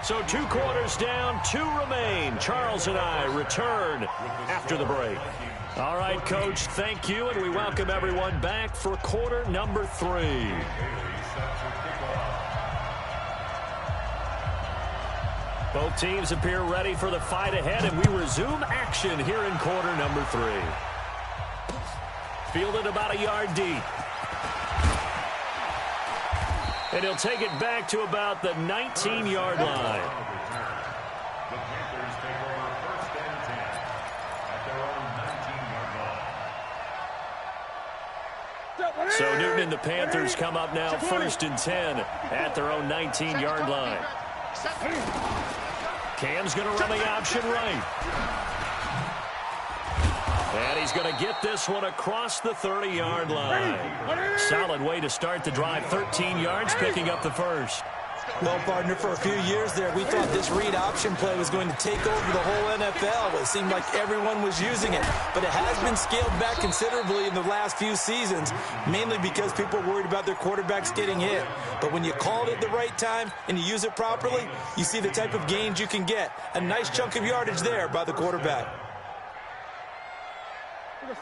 So 2 quarters down, 2 remain. Charles and I return after the break. All right, Coach, thank you, and we welcome everyone back for quarter number 3. Both teams appear ready for the fight ahead, and we resume action here in quarter number 3. Fielded about a yard deep. And he'll take it back to about the 19-yard line. The Panthers take over 1st and 10 at their own 19-yard line. So Newton and the Panthers come up now 1st and 10 at their own 19-yard line. Cam's going to run the option right. And he's going to get this one across the 30-yard line. Solid way to start the drive. 13 yards, picking up the first. Well, partner, for a few years there, we thought this read option play was going to take over the whole NFL. It seemed like everyone was using it. But it has been scaled back considerably in the last few seasons, mainly because people are worried about their quarterbacks getting hit. But when you call it at the right time and you use it properly, you see the type of gains you can get. A nice chunk of yardage there by the quarterback.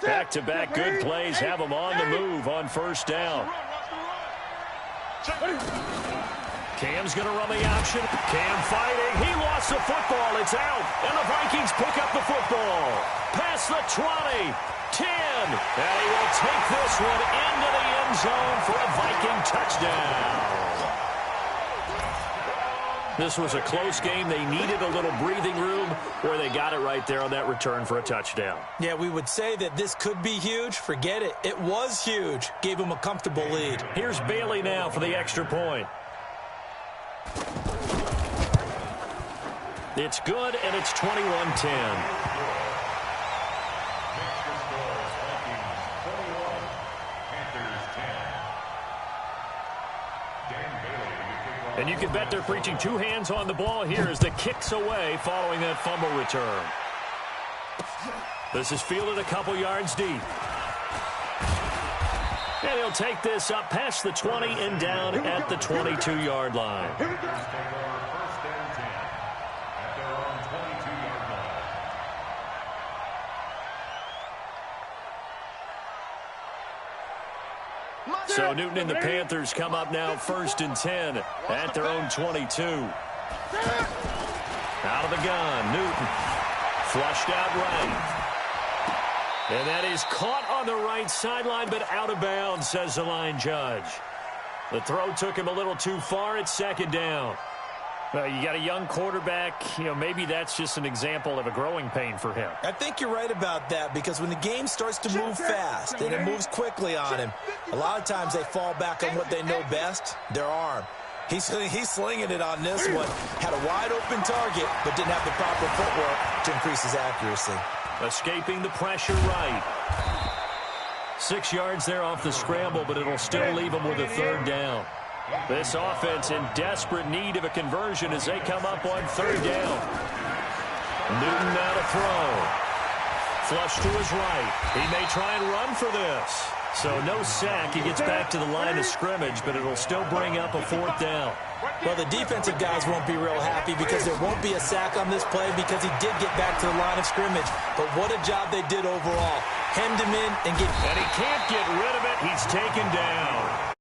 Back-to-back good plays have them on the move on 1st down. Cam's going to run the option. Cam fighting. He lost the football. It's out. And the Vikings pick up the football. Past the 20. 10. And he will take this one into the end zone for a Viking touchdown. This was a close game. They needed a little breathing room, where they got it right there on that return for a touchdown. Yeah, we would say that this could be huge. Forget it. It was huge. Gave him a comfortable lead. Here's Bailey now for the extra point. It's good, and it's 21-10. And you can bet they're preaching 2 hands on the ball here as the kick's away following that fumble return. This is fielded a couple yards deep. And he'll take this up past the 20 and down at the 22-yard line. So Newton and the Panthers come up now 1st and 10 at their own 22. Out of the gun, Newton. Flushed out right. And that is caught on the right sideline, but out of bounds, says the line judge. The throw took him a little too far. It's 2nd down. Well, you got a young quarterback. Maybe that's just an example of a growing pain for him. I think you're right about that, because when the game starts to move fast and it moves quickly on him, a lot of times they fall back on what they know best, their arm. He's slinging it on this one. Had a wide-open target, but didn't have the proper footwork to increase his accuracy. Escaping the pressure right. 6 yards there off the scramble, but it'll still leave him with a 3rd down. This offense in desperate need of a conversion as they come up on 3rd down. Newton now to throw. Flush to his right. He may try and run for this. So no sack. He gets back to the line of scrimmage, but it'll still bring up a 4th down. Well, the defensive guys won't be real happy because there won't be a sack on this play because he did get back to the line of scrimmage. But what a job they did overall. Hemmed him in and get... And he can't get rid of it. He's taken down.